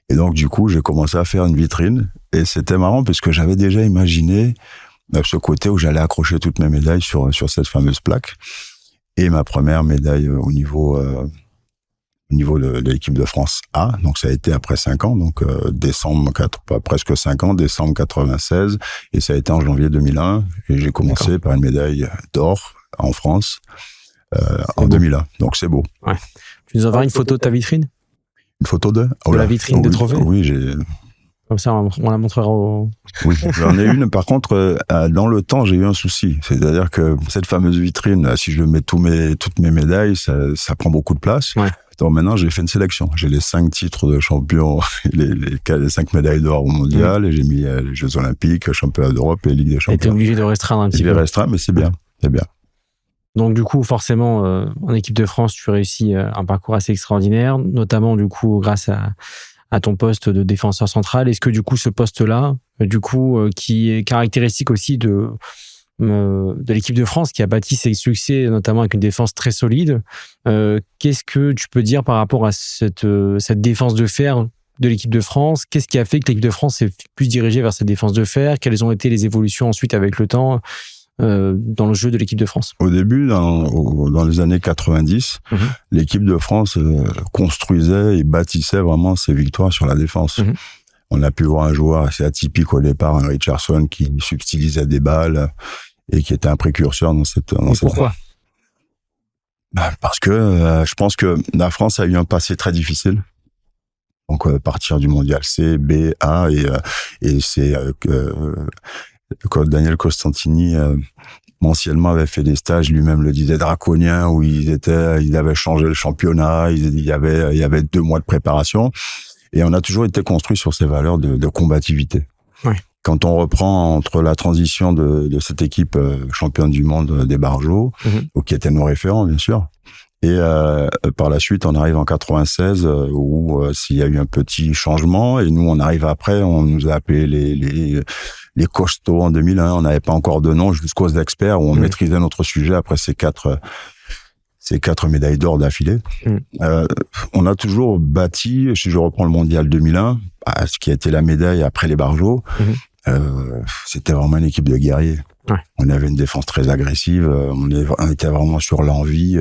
Et donc, du coup, j'ai commencé à faire une vitrine. Et c'était marrant parce que j'avais déjà imaginé ce côté où j'allais accrocher toutes mes médailles sur cette fameuse plaque. Et ma première médaille au niveau de l'équipe de France A. Donc, ça a été après 5 ans. Donc, presque 5 ans, décembre 96. Et ça a été en janvier 2001. Et j'ai commencé par une médaille d'or en France en 2001. Donc, c'est beau. Ouais. Tu nous enverras une photo de ta vitrine? Une photo de la vitrine de trophées? Oui, j'ai... Comme ça, on la montrera au... Oui, j'en ai une. Par contre, dans le temps, j'ai eu un souci. C'est-à-dire que cette fameuse vitrine, si je mets toutes mes médailles, ça prend beaucoup de place. Ouais. Donc maintenant, j'ai fait une sélection. J'ai les 5 titres de champion, les 5 médailles d'or au mondial, et j'ai mis les Jeux Olympiques, Championnat d'Europe et Ligue des Champions. Et t'es obligé de restreindre un petit peu. Je vais restreindre, mais c'est bien. C'est bien. Donc du coup, forcément, en équipe de France, tu réussis un parcours assez extraordinaire, notamment du coup grâce à ton poste de défenseur central. Est-ce que du coup ce poste-là, qui est caractéristique aussi de l'équipe de France, qui a bâti ses succès notamment avec une défense très solide, qu'est-ce que tu peux dire par rapport à cette défense de fer de l'équipe de France? Qu'est-ce qui a fait que l'équipe de France s'est plus dirigée vers cette défense de fer? Quelles ont été les évolutions ensuite avec le temps dans le jeu de l'équipe de France? Au début, dans les années 90, l'équipe de France construisait et bâtissait vraiment ses victoires sur la défense. On a pu voir un joueur assez atypique au départ, un Richarlison, qui subtilisait des balles et qui était un précurseur dans cette... Pourquoi? Parce que je pense que la France a eu un passé très difficile. Donc partir du mondial C, B, A et c'est quand Daniel Costantini anciennement avait fait des stages, lui-même le disait, draconiens, où ils avaient changé le championnat, il y avait 2 mois de préparation, et on a toujours été construit sur ces valeurs de combativité. Ouais. Quand on reprend entre la transition de cette équipe championne du monde des Barjots, qui était nos référents bien sûr, et par la suite on arrive en 96 où s'il y a eu un petit changement, et nous on arrive après, on nous a appelé les costauds en 2001, on n'avait pas encore de nom, jusqu'aux experts où on maîtrisait notre sujet après ces quatre médailles d'or d'affilée. On a toujours bâti, si je reprends le mondial 2001, ce qui a été la médaille après les Barjots, c'était vraiment une équipe de guerriers. Ouais. On avait une défense très agressive, on était vraiment sur l'envie.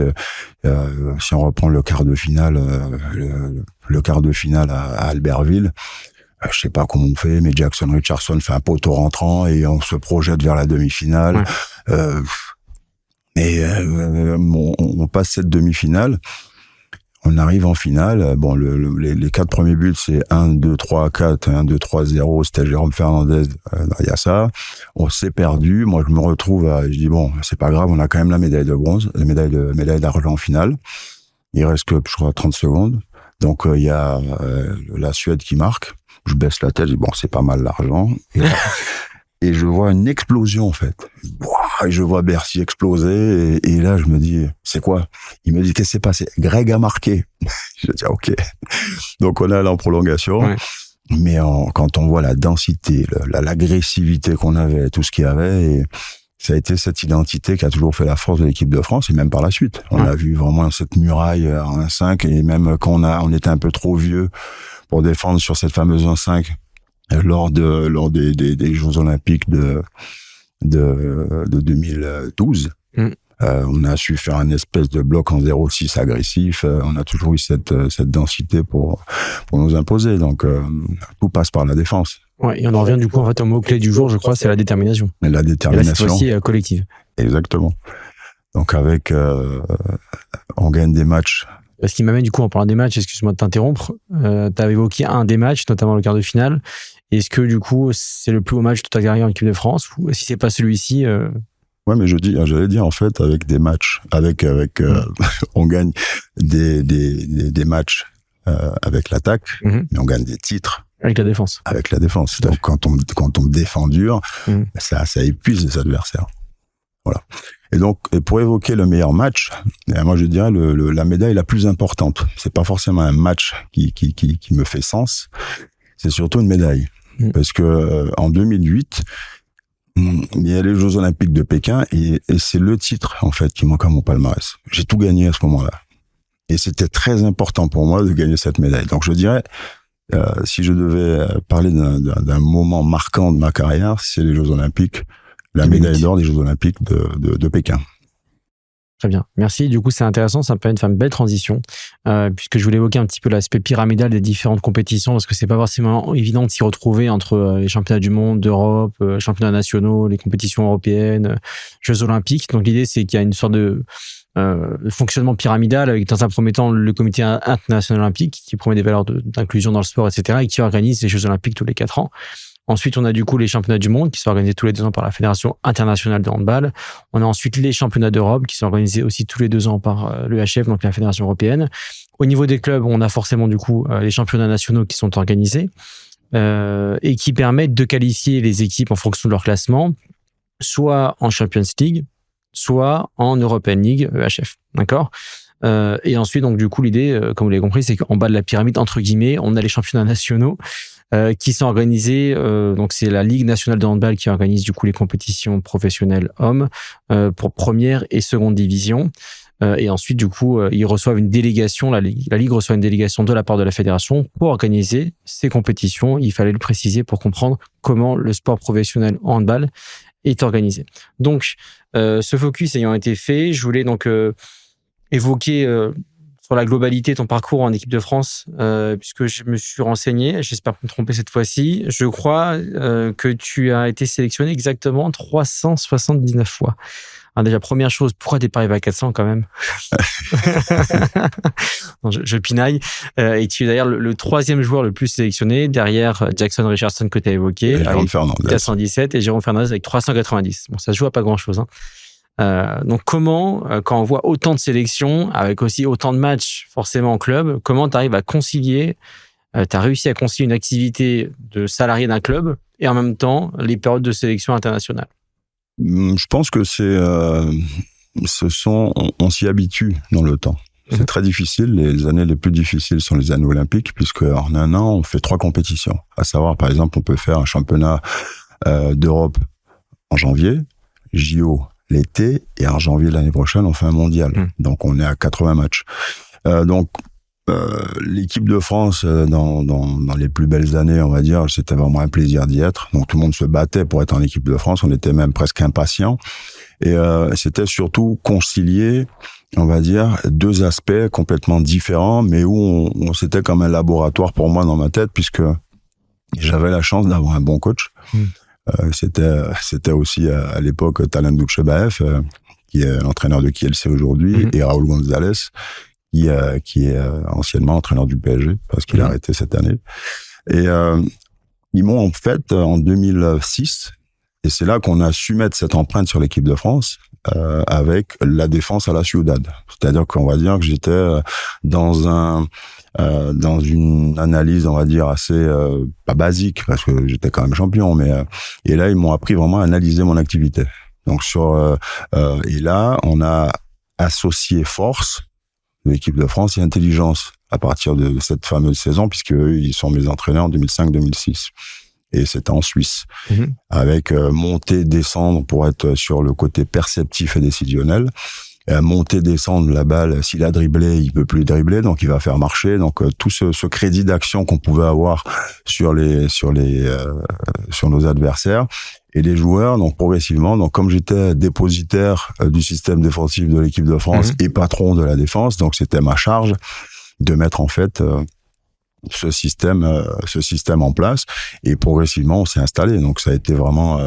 Si on reprend le quart de finale, le quart de finale à Albertville, je sais pas comment on fait, mais Jackson Richardson fait un poteau rentrant et on se projette vers la demi-finale. Ouais. On passe cette demi-finale. On arrive en finale. Bon, les 4 premiers buts, c'est 1, 2, 3, 4, 1, 2, 3, 0. C'était Jérôme Fernandez. Il y a ça. On s'est perdu. Moi, je me retrouve je dis bon, c'est pas grave, on a quand même la médaille de bronze, la médaille d'argent en finale. Il reste que, je crois, 30 secondes. Donc, il y a la Suède qui marque. Je baisse la tête, je dis bon, c'est pas mal l'argent. Et je vois une explosion, en fait. Et je vois Bercy exploser. Et là, je me dis, c'est quoi? Il me dit, qu'est-ce qui s'est passé? Greg a marqué. Je dis, ok. Donc, on est allé en prolongation. Ouais. Mais quand on voit la densité, l'agressivité qu'on avait, tout ce qu'il y avait, et ça a été cette identité qui a toujours fait la force de l'équipe de France, et même par la suite. On a vu vraiment cette muraille en 1-5, et même quand on était un peu trop vieux pour défendre sur cette fameuse 1-5, lors des Jeux Olympiques de 2012. On a su faire un espèce de bloc en 0-6 agressif. On a toujours eu cette densité pour nous imposer. Donc, tout passe par la défense. Ouais, et on en revient du coup en fait au mot-clé du jour, je crois, c'est la détermination. La détermination. Et là, cette fois-ci, collective. Exactement. Donc, on gagne des matchs. Ce qui m'amène du coup en parlant des matchs, excuse-moi de t'interrompre, tu avais évoqué un des matchs, notamment le quart de finale. Est-ce que du coup c'est le plus haut match de ta carrière en équipe de France, ou si c'est pas celui-ci Ouais, mais j'allais dire en fait avec des matchs, on gagne des matchs avec l'attaque, mais on gagne des titres avec la défense. Avec la défense. Donc quand on défend dur, ça épuise les adversaires. Voilà. Et donc, pour évoquer le meilleur match, moi je dirais la médaille la plus importante. C'est pas forcément un match qui me fait sens, c'est surtout une médaille. Parce que en 2008, il y a les Jeux Olympiques de Pékin et c'est le titre en fait qui manque à mon palmarès. J'ai tout gagné à ce moment-là. Et c'était très important pour moi de gagner cette médaille. Donc je dirais, si je devais parler d'un moment marquant de ma carrière, c'est les Jeux Olympiques, la médaille d'or des Jeux Olympiques de Pékin. Très bien, merci. Du coup, c'est intéressant, ça me permet de faire une belle transition, puisque je voulais évoquer un petit peu l'aspect pyramidal des différentes compétitions, parce que c'est pas forcément évident de s'y retrouver entre les championnats du monde, d'Europe, championnats nationaux, les compétitions européennes, Jeux Olympiques. Donc l'idée, c'est qu'il y a une sorte de fonctionnement pyramidal avec dans un premier temps le comité international olympique qui promet des valeurs d'inclusion dans le sport, etc., et qui organise les Jeux Olympiques tous les 4 ans. Ensuite, on a du coup les championnats du monde qui sont organisés tous les 2 ans par la Fédération internationale de handball. On a ensuite les championnats d'Europe qui sont organisés aussi tous les 2 ans par l'EHF, donc la Fédération européenne. Au niveau des clubs, on a forcément du coup les championnats nationaux qui sont organisés et qui permettent de qualifier les équipes en fonction de leur classement, soit en Champions League, soit en European League, EHF. D'accord ? Et ensuite, donc du coup, l'idée, comme vous l'avez compris, c'est qu'en bas de la pyramide, entre guillemets, on a les championnats nationaux qui sont organisés. Donc c'est la Ligue nationale de handball qui organise du coup les compétitions professionnelles hommes pour première et seconde division. Et ensuite, du coup, ils reçoivent une délégation. La Ligue reçoit une délégation de la part de la fédération pour organiser ces compétitions. Il fallait le préciser pour comprendre comment le sport professionnel en handball est organisé. Donc, ce focus ayant été fait, je voulais donc évoquer sur la globalité ton parcours en équipe de France, puisque je me suis renseigné, j'espère pas me tromper cette fois-ci. Je crois que tu as été sélectionné exactement 379 fois Alors déjà, première chose, pourquoi t'es pas arrivé à 400 quand même? Non, je pinaille. Et tu es d'ailleurs le troisième joueur le plus sélectionné, derrière Jackson Richardson que tu as évoqué, et Jérôme Fernandez. 417, et Jérôme Fernandez avec 390. Bon, ça se joue à pas grand-chose. Donc comment, quand on voit autant de sélections, avec aussi autant de matchs forcément en club, comment tu arrives à concilier, tu as réussi à concilier une activité de salarié d'un club et en même temps les périodes de sélection internationale? Je pense que on s'y habitue dans le temps. C'est très difficile. Les années les plus difficiles sont les années olympiques, puisque en un an, on fait 3 compétitions. À savoir, par exemple, on peut faire un championnat d'Europe en janvier, JO l'été, et en janvier de l'année prochaine, on fait un mondial. Donc, on est à 80 matchs. L'équipe de France, dans les plus belles années, on va dire, c'était vraiment un plaisir d'y être. Donc, tout le monde se battait pour être en équipe de France. On était même presque impatients. Et c'était surtout concilier, on va dire, 2 aspects complètement différents, mais où c'était comme un laboratoire pour moi dans ma tête, puisque j'avais la chance d'avoir un bon coach. C'était aussi à l'époque Talent Dutchebaev, qui est l'entraîneur de Kielce aujourd'hui, et Raúl González, qui est anciennement entraîneur du PSG, parce qu'il a arrêté cette année. Et ils m'ont en fait, en 2006, et c'est là qu'on a su mettre cette empreinte sur l'équipe de France, avec la défense à la Ciudad. C'est-à-dire qu'on va dire que j'étais dans une analyse, on va dire, assez pas basique, parce que j'étais quand même champion, mais et là ils m'ont appris vraiment à analyser mon activité. Donc et là on a associé force de l'équipe de France et intelligence à partir de cette fameuse saison, puisque eux, ils sont mes entraîneurs en 2005-2006. Et c'était en Suisse, avec monter, descendre pour être sur le côté perceptif et décisionnel. Monter, descendre la balle, s'il a dribblé, il peut plus dribbler, donc il va faire marcher. Donc tout ce crédit d'action qu'on pouvait avoir sur nos adversaires et les joueurs, donc progressivement. Donc comme j'étais dépositaire du système défensif de l'équipe de France et patron de la défense, donc c'était ma charge de mettre en fait ce système en place, et progressivement on s'est installé. Donc ça a été vraiment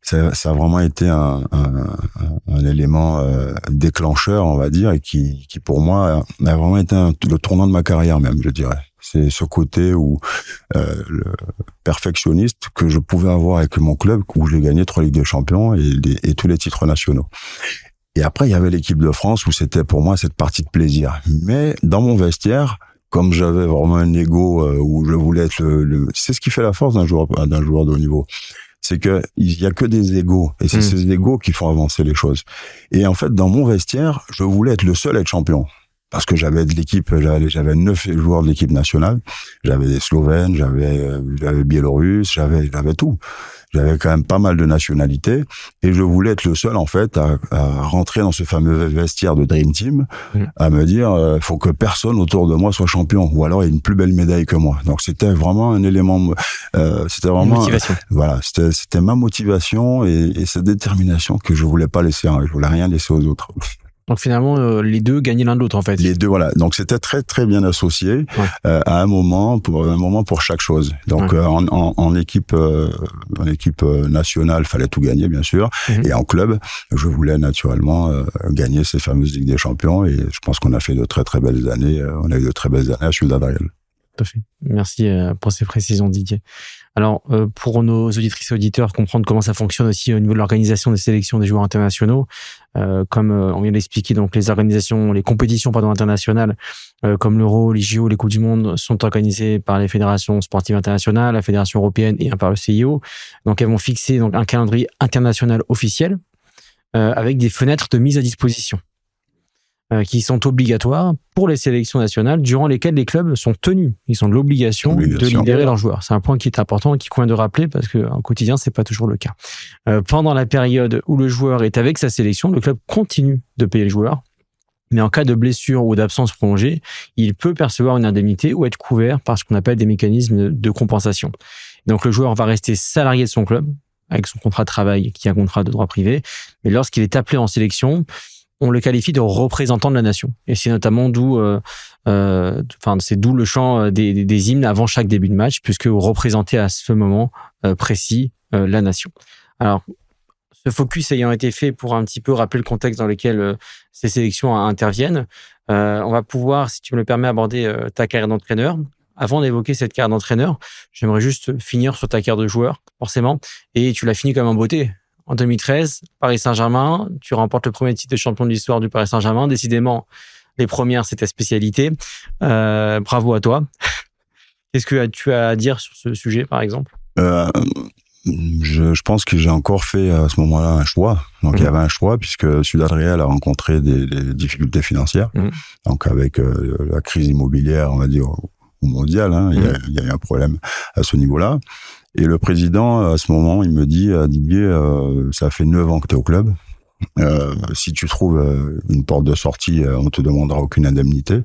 ça a vraiment été un élément déclencheur, on va dire, et qui pour moi a vraiment été le tournant de ma carrière même, je dirais. C'est ce côté où le perfectionniste que je pouvais avoir avec mon club, où j'ai gagné 3 Ligues des Champions et tous les titres nationaux. Et après, il y avait l'équipe de France, où c'était pour moi cette partie de plaisir. Mais dans mon vestiaire, comme j'avais vraiment un ego où je voulais être c'est ce qui fait la force d'un joueur de haut niveau. C'est que il y a que des égos, et c'est ces égos qui font avancer les choses. Et en fait, dans mon vestiaire, je voulais être le seul à être champion, parce que j'avais de l'équipe, j'avais 9 joueurs de l'équipe nationale, j'avais des Slovènes, j'avais Biélorusses, j'avais tout. J'avais quand même pas mal de nationalités, et je voulais être le seul en fait à rentrer dans ce fameux vestiaire de Dream Team, à me dire faut que personne autour de moi soit champion, ou alors il y a une plus belle médaille que moi. Donc c'était vraiment un élément, c'était vraiment motivation. Voilà, c'était ma motivation et cette détermination que je voulais pas laisser, je voulais rien laisser aux autres. Donc finalement, les deux gagnaient l'un de l'autre en fait. Les deux, voilà. Donc c'était très très bien associé à un moment pour chaque chose. Donc en équipe nationale, fallait tout gagner bien sûr, et en club, je voulais naturellement gagner ces fameuses Ligues des Champions, et je pense qu'on a fait de très très belles années. On a eu de très belles années à Ciudad Real. Tout à fait. Merci pour ces précisions, Didier. Alors, pour nos auditrices et auditeurs, comprendre comment ça fonctionne aussi au niveau de l'organisation des sélections des joueurs internationaux, comme on vient d'expliquer, donc les compétitions internationales, comme l'Euro, les JO, les Coupes du Monde, sont organisées par les fédérations sportives internationales, la Fédération européenne et par le CIO. Donc, elles vont fixer donc un calendrier international officiel avec des fenêtres de mise à disposition qui sont obligatoires pour les sélections nationales, durant lesquelles les clubs sont tenus. Ils ont l'obligation de libérer leurs joueurs. C'est un point qui est important et qui convient de rappeler, parce qu'au quotidien, c'est pas toujours le cas. Pendant la période où le joueur est avec sa sélection, le club continue de payer le joueur. Mais en cas de blessure ou d'absence prolongée, il peut percevoir une indemnité ou être couvert par ce qu'on appelle des mécanismes de compensation. Donc le joueur va rester salarié de son club, avec son contrat de travail, qui est un contrat de droit privé. Mais lorsqu'il est appelé en sélection, on le qualifie de représentant de la nation. Et c'est notamment d'où le chant des hymnes avant chaque début de match, puisque vous représentez à ce moment précis la nation. Alors, Ce focus ayant été fait pour un petit peu rappeler le contexte dans lequel ces sélections interviennent, on va pouvoir, si tu me le permets, aborder ta carrière d'entraîneur. Avant d'évoquer cette carrière d'entraîneur, j'aimerais juste finir sur ta carrière de joueur, forcément. Et tu l'as fini quand même en beauté. En 2013, Paris Saint-Germain, tu remportes le premier titre de champion de l'histoire du Paris Saint-Germain. Décidément, les premières, c'est ta spécialité. Bravo à toi. Qu'est-ce que tu as à dire sur ce sujet, par exemple ? Je pense que j'ai encore fait à ce moment-là un choix. Donc, il y avait un choix puisque Ciudad Real a rencontré des difficultés financières. Donc, avec la crise immobilière, on va dire, mondiale, hein, il y a eu un problème à ce niveau-là. Et le président, à ce moment, il me dit, Didier, ça fait 9 ans que tu es au club. Si tu trouves une porte de sortie, on te demandera aucune indemnité.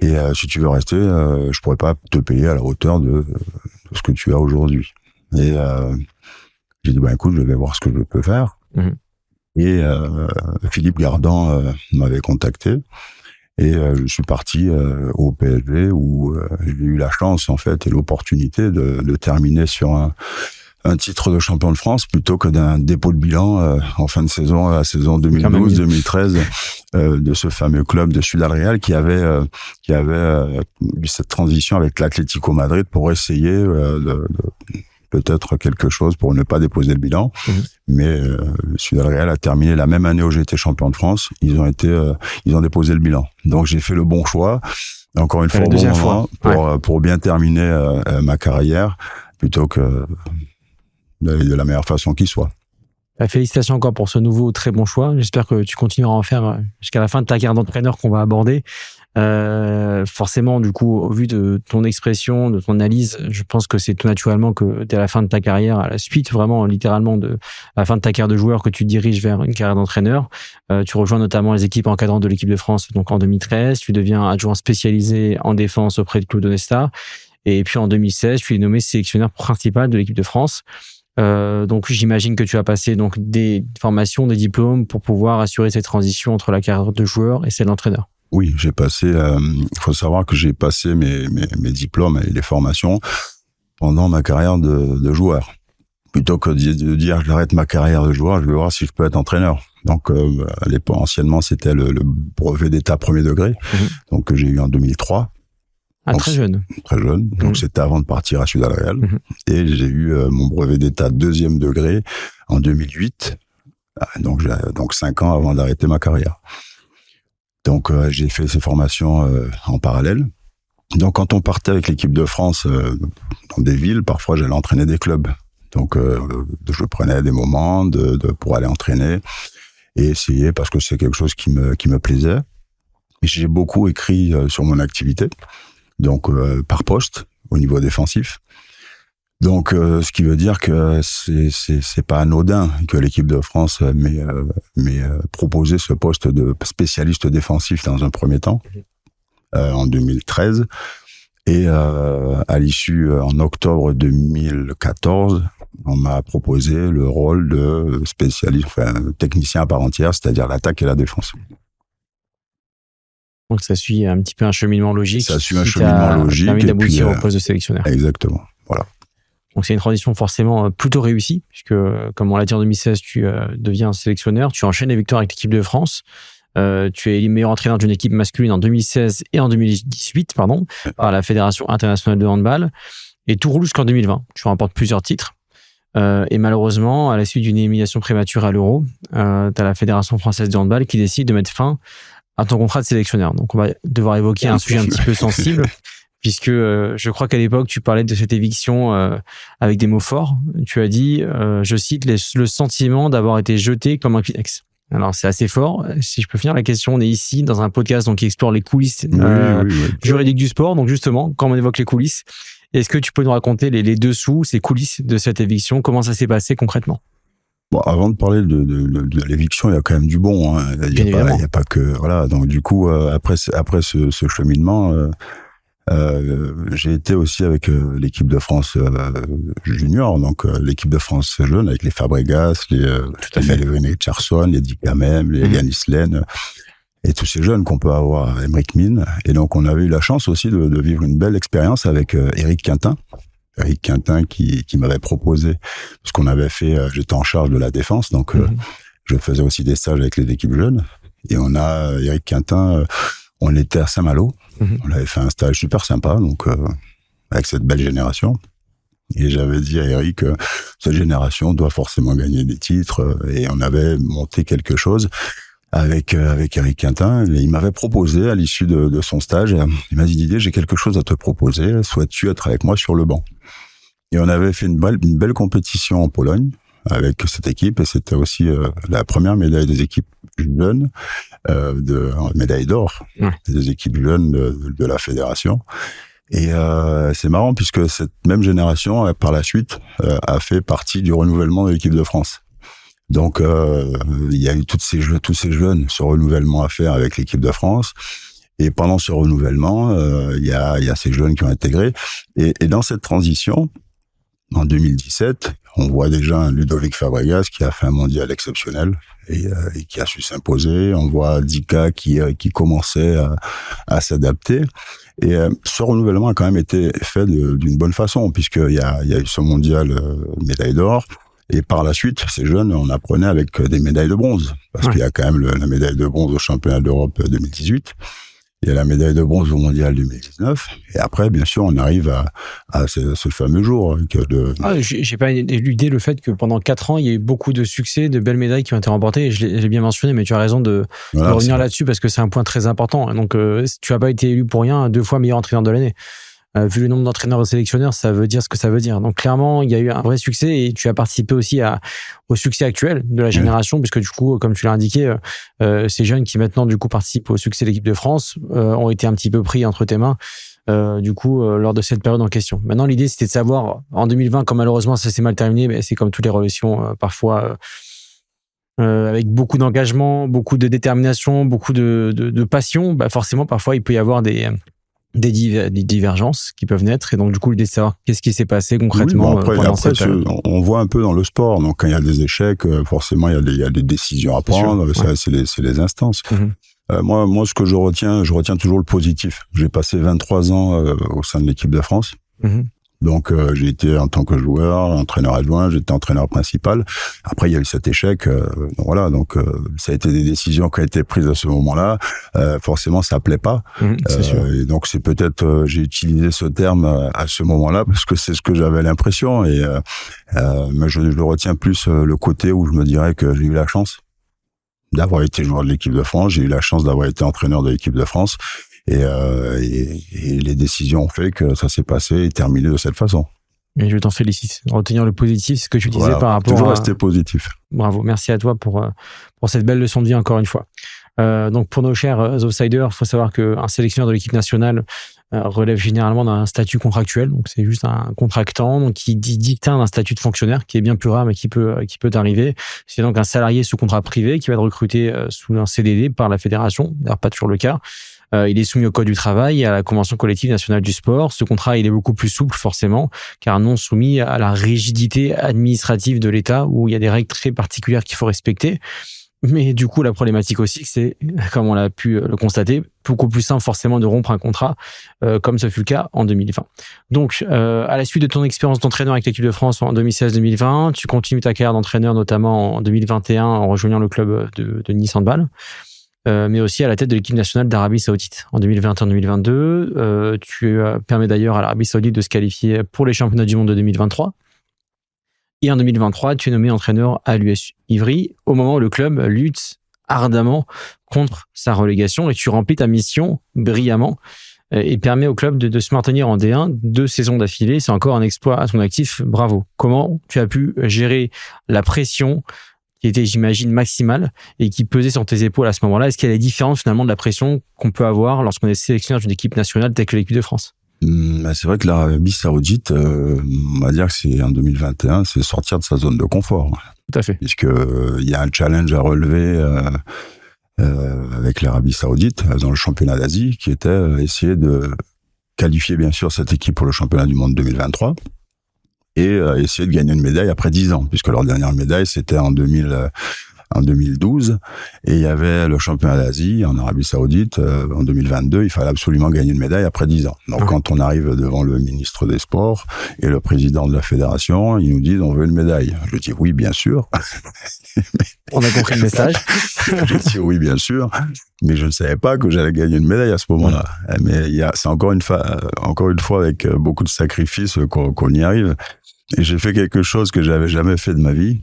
Et si tu veux rester, je pourrais pas te payer à la hauteur de ce que tu as aujourd'hui. Et j'ai dit, écoute, je vais voir ce que je peux faire. Et Philippe Gardan m'avait contacté. Et je suis parti au PSG où j'ai eu la chance, en fait, et l'opportunité de terminer sur un titre de champion de France plutôt que d'un dépôt de bilan en fin de saison, la saison 2012-2013 de ce fameux club de Ciudad Real qui avait eu cette transition avec l'Atlético Madrid pour essayer de peut-être quelque chose pour ne pas déposer le bilan. Mais Ciudad Real a terminé la même année où j'ai été champion de France. Ils ont déposé le bilan. Donc j'ai fait le bon choix. Encore une fois, au bon moment pour bien terminer ma carrière plutôt que de la meilleure façon qui soit. Félicitations encore pour ce nouveau très bon choix. J'espère que tu continueras à en faire jusqu'à la fin de ta carrière d'entraîneur qu'on va aborder. Forcément, du coup, au vu de ton expression, de ton analyse, je pense que c'est tout naturellement que dès la fin de ta carrière, à la suite vraiment littéralement de la fin de ta carrière de joueur, que tu te diriges vers une carrière d'entraîneur. Tu rejoins notamment les équipes encadrantes de l'équipe de France, donc en 2013. Tu deviens adjoint spécialisé en défense auprès du club d'Onesta. Et puis en 2016, tu es nommé sélectionneur principal de l'équipe de France. Donc j'imagine que tu as passé donc des formations, des diplômes pour pouvoir assurer cette transition entre la carrière de joueur et celle d'entraîneur. Oui, j'ai passé. Il faut savoir que j'ai passé mes diplômes et les formations pendant ma carrière de joueur. Plutôt que de dire j'arrête ma carrière de joueur, je vais voir si je peux être entraîneur. Donc à l'époque, anciennement, c'était le brevet d'état premier degré, donc que j'ai eu en 2003. Donc, très jeune. Très jeune. Donc, c'était avant de partir à Ciudad Real. Et j'ai eu mon brevet d'état deuxième degré en 2008. Donc 5 ans avant d'arrêter ma carrière. Donc, j'ai fait ces formations en parallèle. Donc, quand on partait avec l'équipe de France dans des villes, parfois, j'allais entraîner des clubs. Donc, je prenais des moments pour aller entraîner et essayer, parce que c'est quelque chose qui me plaisait. Et j'ai beaucoup écrit sur mon activité. Donc par poste au niveau défensif. Donc ce qui veut dire que c'est pas anodin que l'équipe de France m'ait proposé ce poste de spécialiste défensif dans un premier temps en 2013 et à l'issue en octobre 2014 on m'a proposé le rôle de spécialiste, technicien à part entière, c'est-à-dire l'attaque et la défense. Donc, ça suit un petit peu un cheminement logique. Ça suit un cheminement logique. Permis d'aboutir au poste de sélectionneur. Exactement. Voilà. Donc, c'est une transition forcément plutôt réussie, puisque, comme on l'a dit en 2016, tu deviens sélectionneur. Tu enchaînes les victoires avec l'équipe de France. Tu es meilleur entraîneur d'une équipe masculine en 2016 et en 2018, par la Fédération internationale de handball. Et tout roule jusqu'en 2020. Tu remportes plusieurs titres. Et malheureusement, à la suite d'une élimination prématurée à l'Euro, tu as la Fédération française de handball qui décide de mettre fin à ton contrat de sélectionneur. Donc, on va devoir évoquer un sujet un petit peu sensible, puisque je crois qu'à l'époque, tu parlais de cette éviction avec des mots forts. Tu as dit, je cite, le sentiment d'avoir été jeté comme un Kleenex. Alors, c'est assez fort. Si je peux finir la question, on est ici dans un podcast donc, qui explore les coulisses juridiques du sport. Donc, justement, quand on évoque les coulisses, est-ce que tu peux nous raconter les dessous, ces coulisses de cette éviction? Comment ça s'est passé concrètement? Bon, avant de parler de l'éviction, il y a quand même du bon. Hein. Il y a pas que voilà. Donc du coup, après ce cheminement, j'ai été aussi avec l'équipe de France junior, donc l'équipe de France jeune avec les Fabregas, les Richardson, les Dick Hamem, les Yanis Len et tous ces jeunes qu'on peut avoir, Aymeric Mine. Et donc on avait eu la chance aussi de vivre une belle expérience avec Éric Quintin, Eric Quintin qui m'avait proposé, parce qu'on avait fait, j'étais en charge de la défense, donc je faisais aussi des stages avec les équipes jeunes. Et on a Eric Quintin, on était à Saint-Malo, on avait fait un stage super sympa, donc avec cette belle génération. Et j'avais dit à Eric, cette génération doit forcément gagner des titres, et on avait monté quelque chose avec Eric Quintin. Et il m'avait proposé à l'issue de son stage, il m'a dit Didier, j'ai quelque chose à te proposer, souhaites-tu être avec moi sur le banc? Et on avait fait une belle compétition en Pologne avec cette équipe, et c'était aussi la première médaille des équipes jeunes, médaille d'or des équipes jeunes de la fédération. Et c'est marrant puisque cette même génération, par la suite, a fait partie du renouvellement de l'équipe de France. Donc il y a eu tous ces jeunes, ce renouvellement à faire avec l'équipe de France. Et pendant ce renouvellement, il y a ces jeunes qui ont intégré. Et dans cette transition, en 2017, on voit déjà un Ludovic Fabregas qui a fait un mondial exceptionnel et qui a su s'imposer. On voit Dika qui commençait à s'adapter. Et ce renouvellement a quand même été fait d'une bonne façon, puisqu'il y a eu ce mondial médaille d'or. Et par la suite, ces jeunes, on apprenait avec des médailles de bronze. Parce qu'il y a quand même la médaille de bronze au championnat d'Europe 2018. Il y a la médaille de bronze au mondial 2019. Et après, bien sûr, on arrive à ce fameux jour. J'ai pas éludé le fait que pendant 4 ans, il y a eu beaucoup de succès, de belles médailles qui ont été remportées. Et je l'ai bien mentionné, mais tu as raison de revenir là-dessus parce que c'est un point très important. Donc, tu n'as pas été élu pour rien 2 fois meilleur entraîneur de l'année. Vu le nombre d'entraîneurs et sélectionneurs, ça veut dire ce que ça veut dire. Donc clairement, il y a eu un vrai succès et tu as participé aussi au succès actuel de la génération, puisque du coup, comme tu l'as indiqué, ces jeunes qui maintenant du coup participent au succès de l'équipe de France ont été un petit peu pris entre tes mains. Lors de cette période en question. Maintenant, l'idée, c'était de savoir, en 2020, comme malheureusement ça s'est mal terminé, mais c'est comme toutes les relations, parfois avec beaucoup d'engagement, beaucoup de détermination, beaucoup de passion, forcément, parfois, il peut y avoir des divergences qui peuvent naître, et donc du coup l'idée de savoir qu'est-ce qui s'est passé concrètement. Après, on voit un peu dans le sport, donc quand il y a des échecs, forcément il y a des décisions à prendre, c'est les instances. Moi ce que je retiens toujours le positif. J'ai passé 23 ans au sein de l'équipe de France. Donc j'ai été en tant que joueur, entraîneur adjoint, j'étais entraîneur principal. Après il y a eu cet échec, donc ça a été des décisions qui ont été prises à ce moment-là. Forcément ça plaît pas. C'est sûr. Et donc c'est peut-être j'ai utilisé ce terme à ce moment-là parce que c'est ce que j'avais l'impression. Mais je retiens plus le côté où je me dirais que j'ai eu la chance d'avoir été joueur de l'équipe de France. J'ai eu la chance d'avoir été entraîneur de l'équipe de France. Et les décisions ont fait que ça s'est passé et terminé de cette façon. Et je t'en félicite. Retenir le positif, c'est ce que tu disais par rapport toujours rester positif. Bravo, merci à toi pour cette belle leçon de vie encore une fois. Donc pour nos chers outsiders, il faut savoir qu'un sélectionneur de l'équipe nationale relève généralement d'un statut contractuel. Donc c'est juste un contractant donc qui distingue d'un statut de fonctionnaire qui est bien plus rare mais qui peut arriver. C'est donc un salarié sous contrat privé qui va être recruté sous un CDD par la fédération. D'ailleurs pas toujours le cas. Il est soumis au Code du travail et à la Convention collective nationale du sport. Ce contrat, il est beaucoup plus souple, forcément, car non soumis à la rigidité administrative de l'État, où il y a des règles très particulières qu'il faut respecter. Mais du coup, la problématique aussi, c'est, comme on l'a pu le constater, beaucoup plus simple forcément de rompre un contrat, comme ce fut le cas en 2020. Donc, à la suite de ton expérience d'entraîneur avec l'équipe de France en 2016-2020, tu continues ta carrière d'entraîneur, notamment en 2021, en rejoignant le club de Nice Handball. Mais aussi à la tête de l'équipe nationale d'Arabie Saoudite en 2021-2022. Tu permets d'ailleurs à l'Arabie Saoudite de se qualifier pour les championnats du monde de 2023. Et en 2023, tu es nommé entraîneur à l'US Ivry au moment où le club lutte ardemment contre sa relégation et tu remplis ta mission brillamment et permet au club de se maintenir en D1 2 saisons d'affilée. C'est encore un exploit à ton actif. Bravo. Comment tu as pu gérer la pression qui était, j'imagine, maximale et qui pesait sur tes épaules à ce moment-là? Est-ce qu'il y a des différences finalement de la pression qu'on peut avoir lorsqu'on est sélectionneur d'une équipe nationale telle que l'équipe de France? C'est vrai que l'Arabie Saoudite, on va dire que c'est en 2021, c'est sortir de sa zone de confort. Tout à fait. Puisque il y a un challenge à relever avec l'Arabie Saoudite dans le championnat d'Asie, qui était essayer de qualifier bien sûr cette équipe pour le championnat du monde 2023. Et essayer de gagner une médaille après 10 ans, puisque leur dernière médaille, c'était en 2000, en 2012, et il y avait le championnat d'Asie en Arabie Saoudite en 2022. Il fallait absolument gagner une médaille après 10 ans. Donc quand on arrive devant le ministre des Sports et le président de la fédération, ils nous disent on veut une médaille. Je dis oui, bien sûr. On a compris le message. Je dis oui, bien sûr, mais je ne savais pas que j'allais gagner une médaille à ce moment-là. Mais c'est encore une fois avec beaucoup de sacrifices qu'on y arrive. Et j'ai fait quelque chose que j'avais jamais fait de ma vie.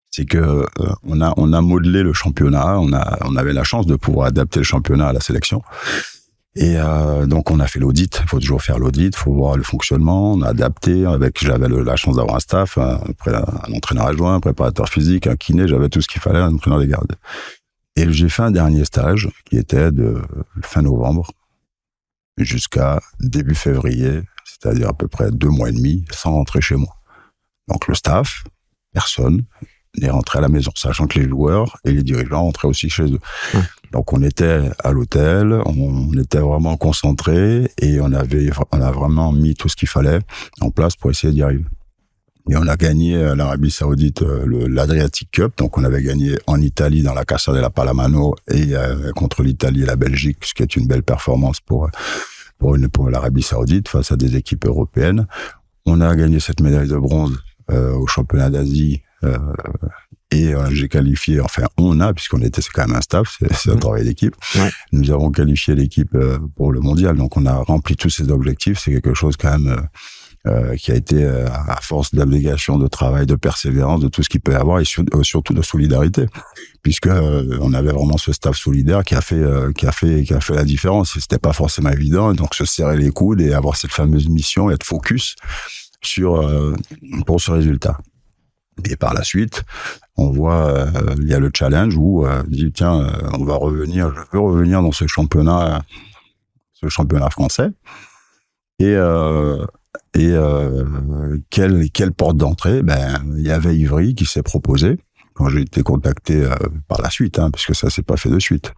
C'est que on a modelé le championnat. On avait la chance de pouvoir adapter le championnat à la sélection. Et donc on a fait l'audit. Il faut toujours faire l'audit. Il faut voir le fonctionnement. On a adapté. J'avais la chance d'avoir un staff, un entraîneur adjoint, un préparateur physique, un kiné. J'avais tout ce qu'il fallait, un entraîneur des gardes. Et j'ai fait un dernier stage qui était de fin novembre jusqu'à début février, c'est-à-dire à peu près 2 mois et demi, sans rentrer chez moi. Donc le staff, personne n'est rentré à la maison, sachant que les joueurs et les dirigeants rentraient aussi chez eux. Donc on était à l'hôtel, on était vraiment concentrés et on a vraiment mis tout ce qu'il fallait en place pour essayer d'y arriver. Et on a gagné à l'Arabie Saoudite l'Adriatic Cup, donc on avait gagné en Italie dans la Casa della Pallamano et contre l'Italie et la Belgique, ce qui est une belle performance pour l'Arabie Saoudite face à des équipes européennes. On a gagné cette médaille de bronze au championnat d'Asie et j'ai qualifié, c'est quand même un staff, c'est un travail d'équipe. Ouais. Nous avons qualifié l'équipe pour le mondial, donc on a rempli tous ces objectifs. C'est quelque chose quand même qui a été à force d'abnégation, de travail, de persévérance, de tout ce qu'il peut y avoir et surtout de solidarité, puisque on avait vraiment ce staff solidaire qui a fait la différence. Et c'était pas forcément évident, donc se serrer les coudes et avoir cette fameuse mission et être focus pour ce résultat. Et par la suite, on voit il y a le challenge où dit tiens, je veux revenir dans ce championnat français et quelle porte d'entrée? Il y avait Ivry qui s'est proposé quand j'ai été contacté par la suite, parce que ça s'est pas fait de suite.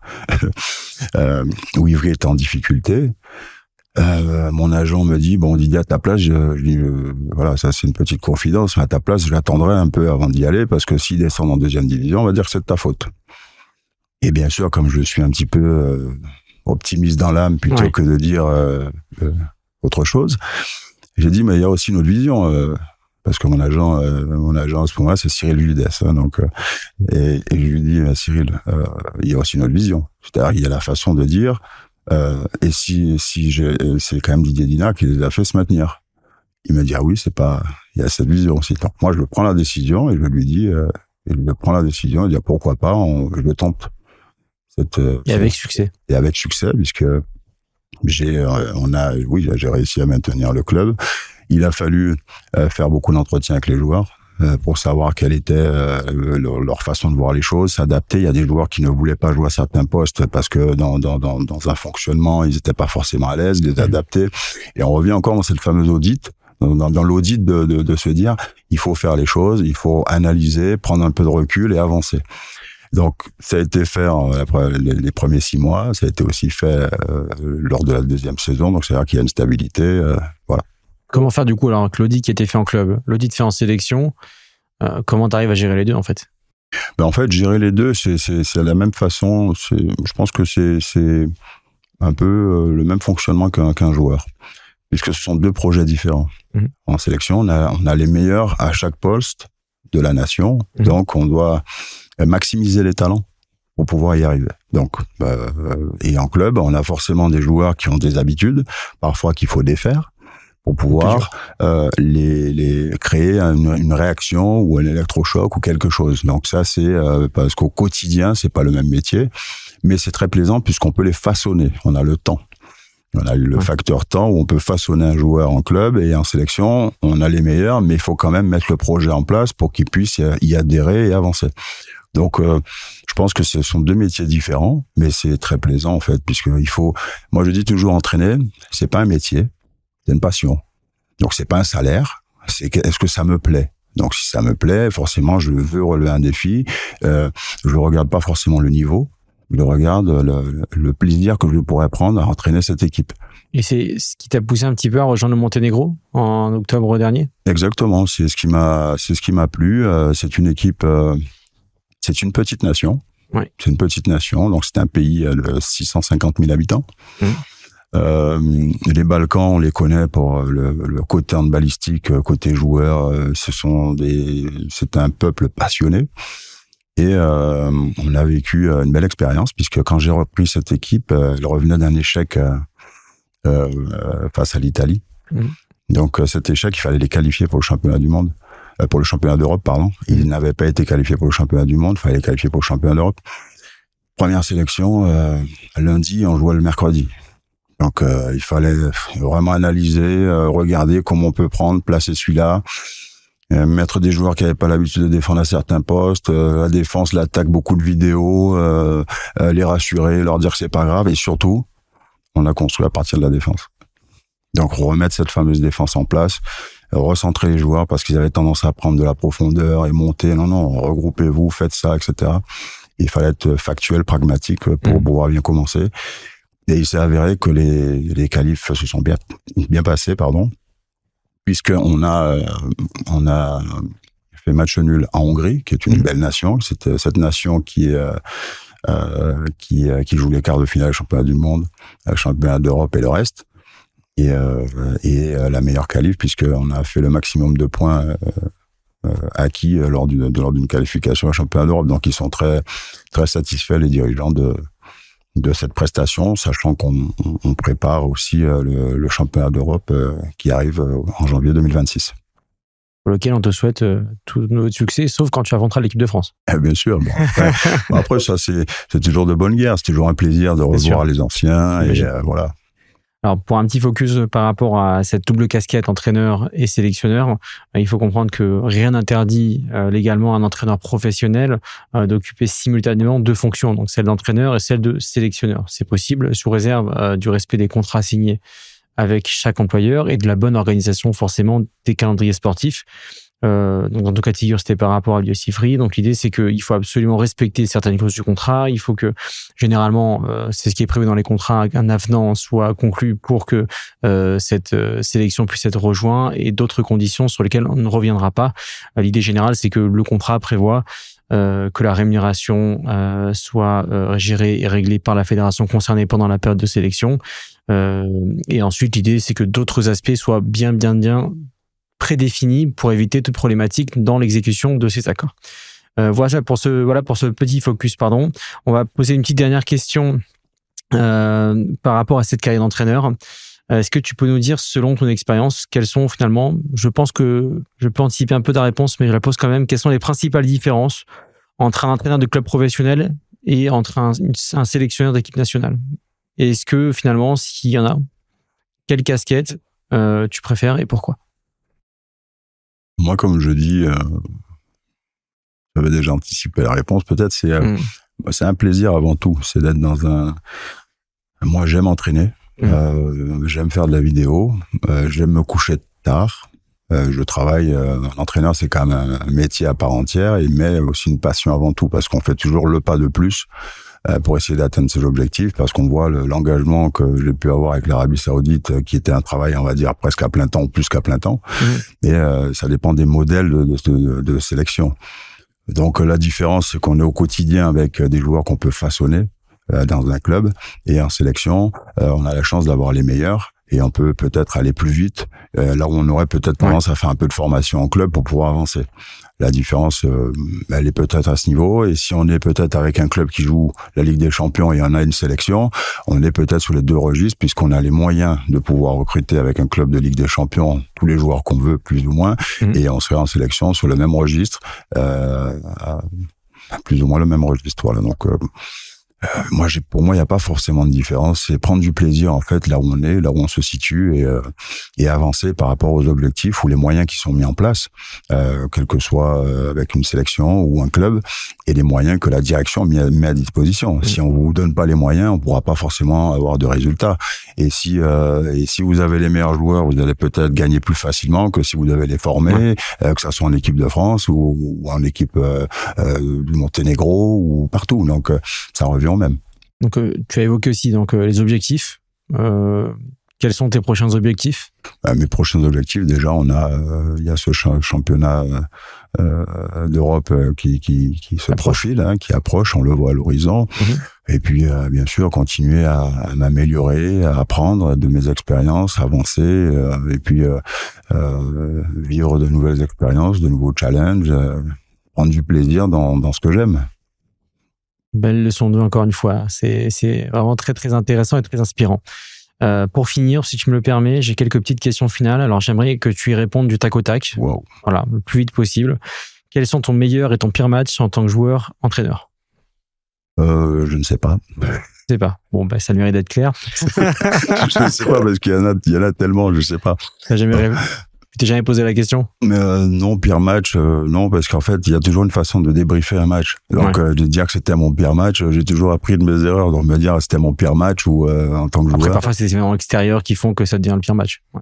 Où Ivry était en difficulté. Mon agent me dit bon Didier, à ta place, voilà, ça c'est une petite confidence, à ta place je l'attendrai un peu avant d'y aller parce que s'il descend en 2e division on va dire que c'est de ta faute. Et bien sûr, comme je suis un petit peu optimiste dans l'âme plutôt que de dire autre chose, j'ai dit mais il y a aussi une autre vision parce que mon agent à ce moment-là c'est Cyril Vildès, donc et je lui dis Cyril, il y a aussi une autre vision, c'est-à-dire il y a la façon de dire et c'est quand même Didier Dinard qui les a fait se maintenir. Il m'a dit oui, il y a cette vision aussi. Donc moi je prends la décision et je lui dis il dit pourquoi pas, je le tente. Avec succès. Et avec succès, puisque j'ai réussi à maintenir le club. Il a fallu faire beaucoup d'entretiens avec les joueurs pour savoir quelle était leur façon de voir les choses, s'adapter. Il y a des joueurs qui ne voulaient pas jouer à certains postes parce que dans un fonctionnement, ils n'étaient pas forcément à l'aise, les adapter. Et on revient encore dans cette fameuse audit, dans l'audit de se dire, il faut faire les choses, il faut analyser, prendre un peu de recul et avancer. Donc, ça a été fait après les premiers 6 mois. Ça a été aussi fait lors de la 2e saison. Donc, c'est-à-dire qu'il y a une stabilité. Voilà. Comment faire du coup alors avec l'audit qui a été fait en club, l'audit fait en sélection, comment tu arrives à gérer les deux en fait? En fait, gérer les deux, c'est la même façon. Je pense que c'est un peu le même fonctionnement qu'un joueur, puisque ce sont 2 projets différents. En sélection, on a les meilleurs à chaque poste de la nation. Donc, on doit maximiser les talents pour pouvoir y arriver. Donc, et en club, on a forcément des joueurs qui ont des habitudes, parfois qu'il faut défaire pour pouvoir les créer une réaction ou un électrochoc ou quelque chose. Donc ça, c'est parce qu'au quotidien, c'est pas le même métier, mais c'est très plaisant puisqu'on peut les façonner. On a le temps. On a eu le facteur temps où on peut façonner un joueur en club, et en sélection, on a les meilleurs, mais il faut quand même mettre le projet en place pour qu'ils puissent y adhérer et avancer. Donc, je pense que ce sont 2 métiers différents, mais c'est très plaisant en fait, puisque moi je dis toujours, entraîner, c'est pas un métier, c'est une passion. Donc c'est pas un salaire, est-ce que ça me plaît? Donc si ça me plaît, forcément je veux relever un défi. Je regarde pas forcément le niveau, je regarde le plaisir que je pourrais prendre à entraîner cette équipe. Et c'est ce qui t'a poussé un petit peu à rejoindre le Monténégro en octobre dernier? Exactement, c'est ce qui m'a plu. C'est une équipe C'est une petite nation. Ouais. C'est une petite nation, donc c'est un pays de 650 000 habitants. Les Balkans, on les connaît pour le côté handballistique, côté joueur. C'est un peuple passionné. Et on a vécu une belle expérience, puisque quand j'ai repris cette équipe, elle revenait d'un échec face à l'Italie. Donc cet échec, il fallait les qualifier pour le championnat du monde, pour le championnat d'Europe, pardon. Ils n'avaient pas été qualifiés pour le championnat du monde, il fallait les qualifier pour le championnat d'Europe. Première sélection, lundi, on jouait le mercredi. Donc il fallait vraiment analyser, regarder comment on peut placer celui-là, mettre des joueurs qui n'avaient pas l'habitude de défendre à certains postes, la défense, l'attaque, beaucoup de vidéos, les rassurer, leur dire que c'est pas grave, et surtout, on a construit à partir de la défense. Donc remettre cette fameuse défense en place, recentrer les joueurs parce qu'ils avaient tendance à prendre de la profondeur et monter. Non, regroupez-vous, faites ça, etc. Il fallait être factuel, pragmatique pour pouvoir bien commencer. Et il s'est avéré que les qualifs se sont bien passés, puisqu'on a fait match nul en Hongrie, qui est une belle nation. C'est cette nation qui joue les quarts de finale, championnat du monde, championnat d'Europe et le reste. Et la meilleure qualif, puisqu'on a fait le maximum de points acquis lors d'une qualification à championnat d'Europe. Donc ils sont très très satisfaits, les dirigeants, de cette prestation, sachant qu'on prépare aussi le championnat d'Europe qui arrive en janvier 2026. Pour lequel on te souhaite tout notre succès, sauf quand tu affronteras l'équipe de France. Bien sûr. Après ça, c'est toujours de bonne guerre. C'est toujours un plaisir de revoir les anciens. Et voilà. Alors, pour un petit focus par rapport à cette double casquette entraîneur et sélectionneur, il faut comprendre que rien n'interdit légalement à un entraîneur professionnel d'occuper simultanément deux fonctions, donc celle d'entraîneur et celle de sélectionneur. C'est possible sous réserve du respect des contrats signés avec chaque employeur et de la bonne organisation forcément des calendriers sportifs. Donc dans tout cas de figure, c'était par rapport à l'UFC Free. Donc l'idée, c'est qu'il faut absolument respecter certaines clauses du contrat. Il faut que, généralement, c'est ce qui est prévu dans les contrats, un avenant soit conclu pour que cette sélection puisse être rejointe, et d'autres conditions sur lesquelles on ne reviendra pas. L'idée générale, c'est que le contrat prévoit que la rémunération soit gérée et réglée par la fédération concernée pendant la période de sélection. Et ensuite, l'idée, c'est que d'autres aspects soient bien prédéfinis pour éviter toute problématique dans l'exécution de ces accords. Voilà pour ce petit focus. On va poser une petite dernière question par rapport à cette carrière d'entraîneur. Est-ce que tu peux nous dire, selon ton expérience, quelles sont finalement, je pense que je peux anticiper un peu ta réponse, mais je la pose quand même, quelles sont les principales différences entre un entraîneur de club professionnel et entre un sélectionneur d'équipe nationale? Et est-ce que finalement, s'il y en a, quelle casquette tu préfères et pourquoi? Moi, comme je dis, j'avais déjà anticipé la réponse. Peut-être c'est un plaisir avant tout. C'est d'être dans un. Moi, j'aime entraîner. J'aime faire de la vidéo. J'aime me coucher tard. Je travaille. Un entraîneur, c'est quand même un métier à part entière, mais aussi une passion avant tout, parce qu'on fait toujours le pas de plus pour essayer d'atteindre ses objectifs, parce qu'on voit l'engagement que j'ai pu avoir avec l'Arabie Saoudite, qui était un travail, on va dire, presque à plein temps, ou plus qu'à plein temps. Et ça dépend des modèles de sélection. Donc la différence, c'est qu'on est au quotidien avec des joueurs qu'on peut façonner dans un club, et en sélection, on a la chance d'avoir les meilleurs, et on peut peut-être aller plus vite, là où on aurait peut-être tendance à faire un peu de formation en club pour pouvoir avancer. La différence, elle est peut-être à ce niveau, et si on est peut-être avec un club qui joue la Ligue des Champions et on a une sélection, on est peut-être sur les deux registres, puisqu'on a les moyens de pouvoir recruter avec un club de Ligue des Champions tous les joueurs qu'on veut, plus ou moins, et on serait en sélection sur le même registre, plus ou moins le même registre. Voilà, donc pour moi, il n'y a pas forcément de différence. C'est prendre du plaisir, en fait, là où on est, là où on se situe, et avancer par rapport aux objectifs ou les moyens qui sont mis en place, quel que soit avec une sélection ou un club, et les moyens que la direction met à disposition. Si on vous donne pas les moyens, on pourra pas forcément avoir de résultats. Et si vous avez les meilleurs joueurs, vous allez peut-être gagner plus facilement que si vous devez les former, que ça soit en équipe de France ou en équipe du Monténégro ou partout. Donc, ça revient au même. Donc, tu as évoqué aussi les objectifs. Quels sont tes prochains objectifs? Mes prochains objectifs, déjà, il y a ce championnat d'Europe qui se profile, qui approche, on le voit à l'horizon. Et puis, bien sûr, continuer à m'améliorer, à apprendre de mes expériences, avancer, et puis vivre de nouvelles expériences, de nouveaux challenges, prendre du plaisir dans ce que j'aime. Belle leçon de vie, encore une fois. C'est vraiment très, très intéressant et très inspirant. Pour finir, si tu me le permets, j'ai quelques petites questions finales. Alors, j'aimerais que tu y répondes du tac au tac. Wow. Voilà, le plus vite possible. Quels sont ton meilleur et ton pire match en tant que joueur, entraîneur? Je ne sais pas. Je sais pas. Bon, ça le mérite d'être clair. Je ne sais pas, parce qu'il y en a tellement, je ne sais pas. T'as jamais rêvé? Tu t'es jamais posé la question? Non, pire match, non, parce qu'en fait, il y a toujours une façon de débriefer un match. Donc, de dire que c'était mon pire match, j'ai toujours appris de mes erreurs. Donc, me dire c'était mon pire match ou en tant que joueur. Après, parfois, c'est des événements extérieurs qui font que ça devient le pire match. Ouais.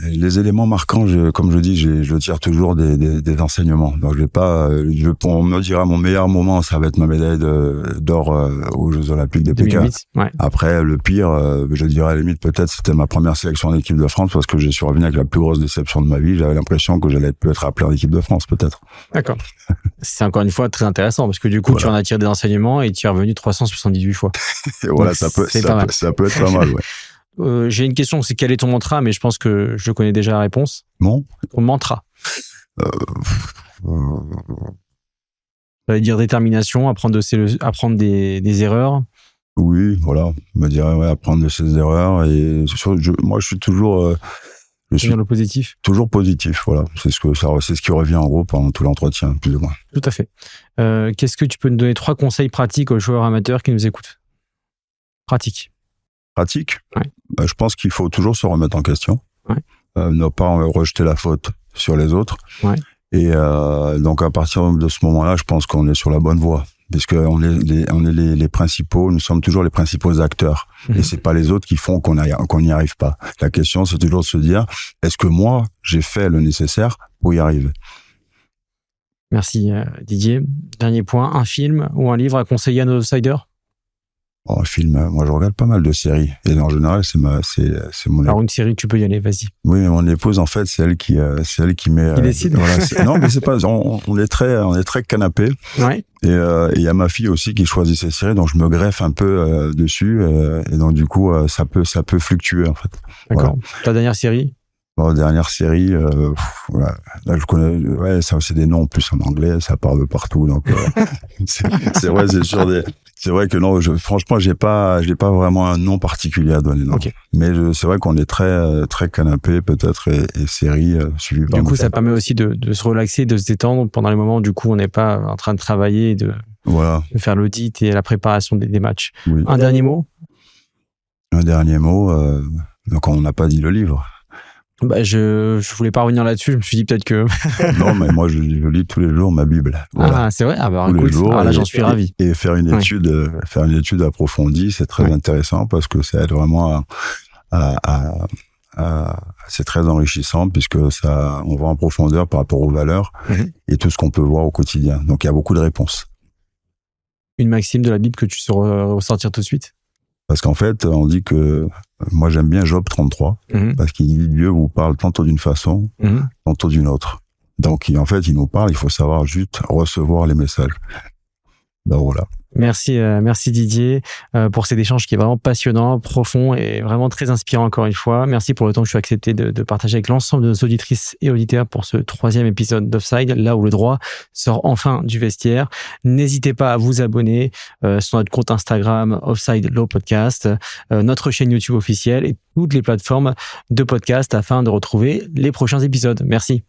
Les éléments marquants, comme je dis, je tire toujours des enseignements. Donc, on me dira mon meilleur moment, ça va être ma médaille d'or aux Jeux Olympiques de Pékin. Ouais. Après, le pire, je dirais à la limite, peut-être, c'était ma première sélection en équipe de France, parce que je suis revenu avec la plus grosse déception de ma vie. J'avais l'impression que j'allais être appelé en équipe de France, peut-être. D'accord. C'est encore une fois très intéressant, parce que du coup, tu en as tiré des enseignements et tu es revenu 378 fois. Et voilà, ça peut être pas mal, ouais. J'ai une question, c'est quel est ton mantra, mais je pense que je connais déjà la réponse. Non. Ton mantra. Ça veut dire détermination, apprendre des erreurs. Oui, voilà. Me dire, apprendre de ses erreurs. Et moi, je suis toujours... je suis le positif. Toujours positif, voilà. C'est ce qui revient en gros pendant tout l'entretien, plus ou moins. Tout à fait. Qu'est-ce que tu peux nous donner 3 conseils pratiques aux joueurs amateurs qui nous écoutent? Pratique. Ouais. Je pense qu'il faut toujours se remettre en question. Ouais. Ne pas rejeter la faute sur les autres. Ouais. Et donc à partir de ce moment-là, je pense qu'on est sur la bonne voie, puisque on est les principaux, nous sommes toujours les principaux acteurs. Et c'est pas les autres qui font qu'on n'y arrive pas. La question, c'est toujours de se dire, est-ce que moi, j'ai fait le nécessaire pour y arriver? Merci Didier. Dernier point, un film ou un livre à conseiller à nos outsiders? Un film, moi je regarde pas mal de séries et en général c'est mon. Alors une série, tu peux y aller, vas-y. Oui, mais mon épouse en fait c'est elle qui met. Qui décide. Voilà, non mais c'est pas, on est très canapé. Ouais. Et il y a ma fille aussi qui choisit ses séries, donc je me greffe un peu dessus et donc du coup ça peut fluctuer en fait. D'accord. Voilà. Ta dernière série? Dernière série, voilà. Là je connais, ça c'est des noms en plus en anglais, ça part de partout, donc c'est vrai, c'est vrai que non, franchement j'ai pas vraiment un nom particulier à donner, non. Okay. Mais c'est vrai qu'on est très très canapé peut-être et série suivi par. Du coup ça permet aussi de se relaxer, de se détendre pendant les moments où du coup on n'est pas en train de travailler et de faire l'audit et la préparation des matchs. Oui. Un dernier mot? Un dernier mot, donc on n'a pas dit le livre. Je voulais pas revenir là-dessus. Je me suis dit peut-être que. Non, mais moi, je lis tous les jours ma Bible. Voilà. Ah, c'est vrai? Ah, bah, tous écoute, les jours, là, j'en suis ravi. Et faire une étude approfondie, c'est très intéressant parce que ça aide vraiment c'est très enrichissant puisque on va en profondeur par rapport aux valeurs et tout ce qu'on peut voir au quotidien. Donc, il y a beaucoup de réponses. Une maxime de la Bible que tu saurais ressortir tout de suite? Parce qu'en fait, on dit que moi j'aime bien Job 33 parce qu'il dit Dieu vous parle tantôt d'une façon, tantôt d'une autre. Donc en fait, il nous parle, il faut savoir juste recevoir les messages. Donc voilà. Merci Didier pour cet échange qui est vraiment passionnant, profond et vraiment très inspirant encore une fois. Merci pour le temps que tu as accepté de partager avec l'ensemble de nos auditrices et auditeurs pour ce 3e épisode d'Offside, là où le droit sort enfin du vestiaire. N'hésitez pas à vous abonner sur notre compte Instagram Offside Law Podcast, notre chaîne YouTube officielle et toutes les plateformes de podcast afin de retrouver les prochains épisodes. Merci.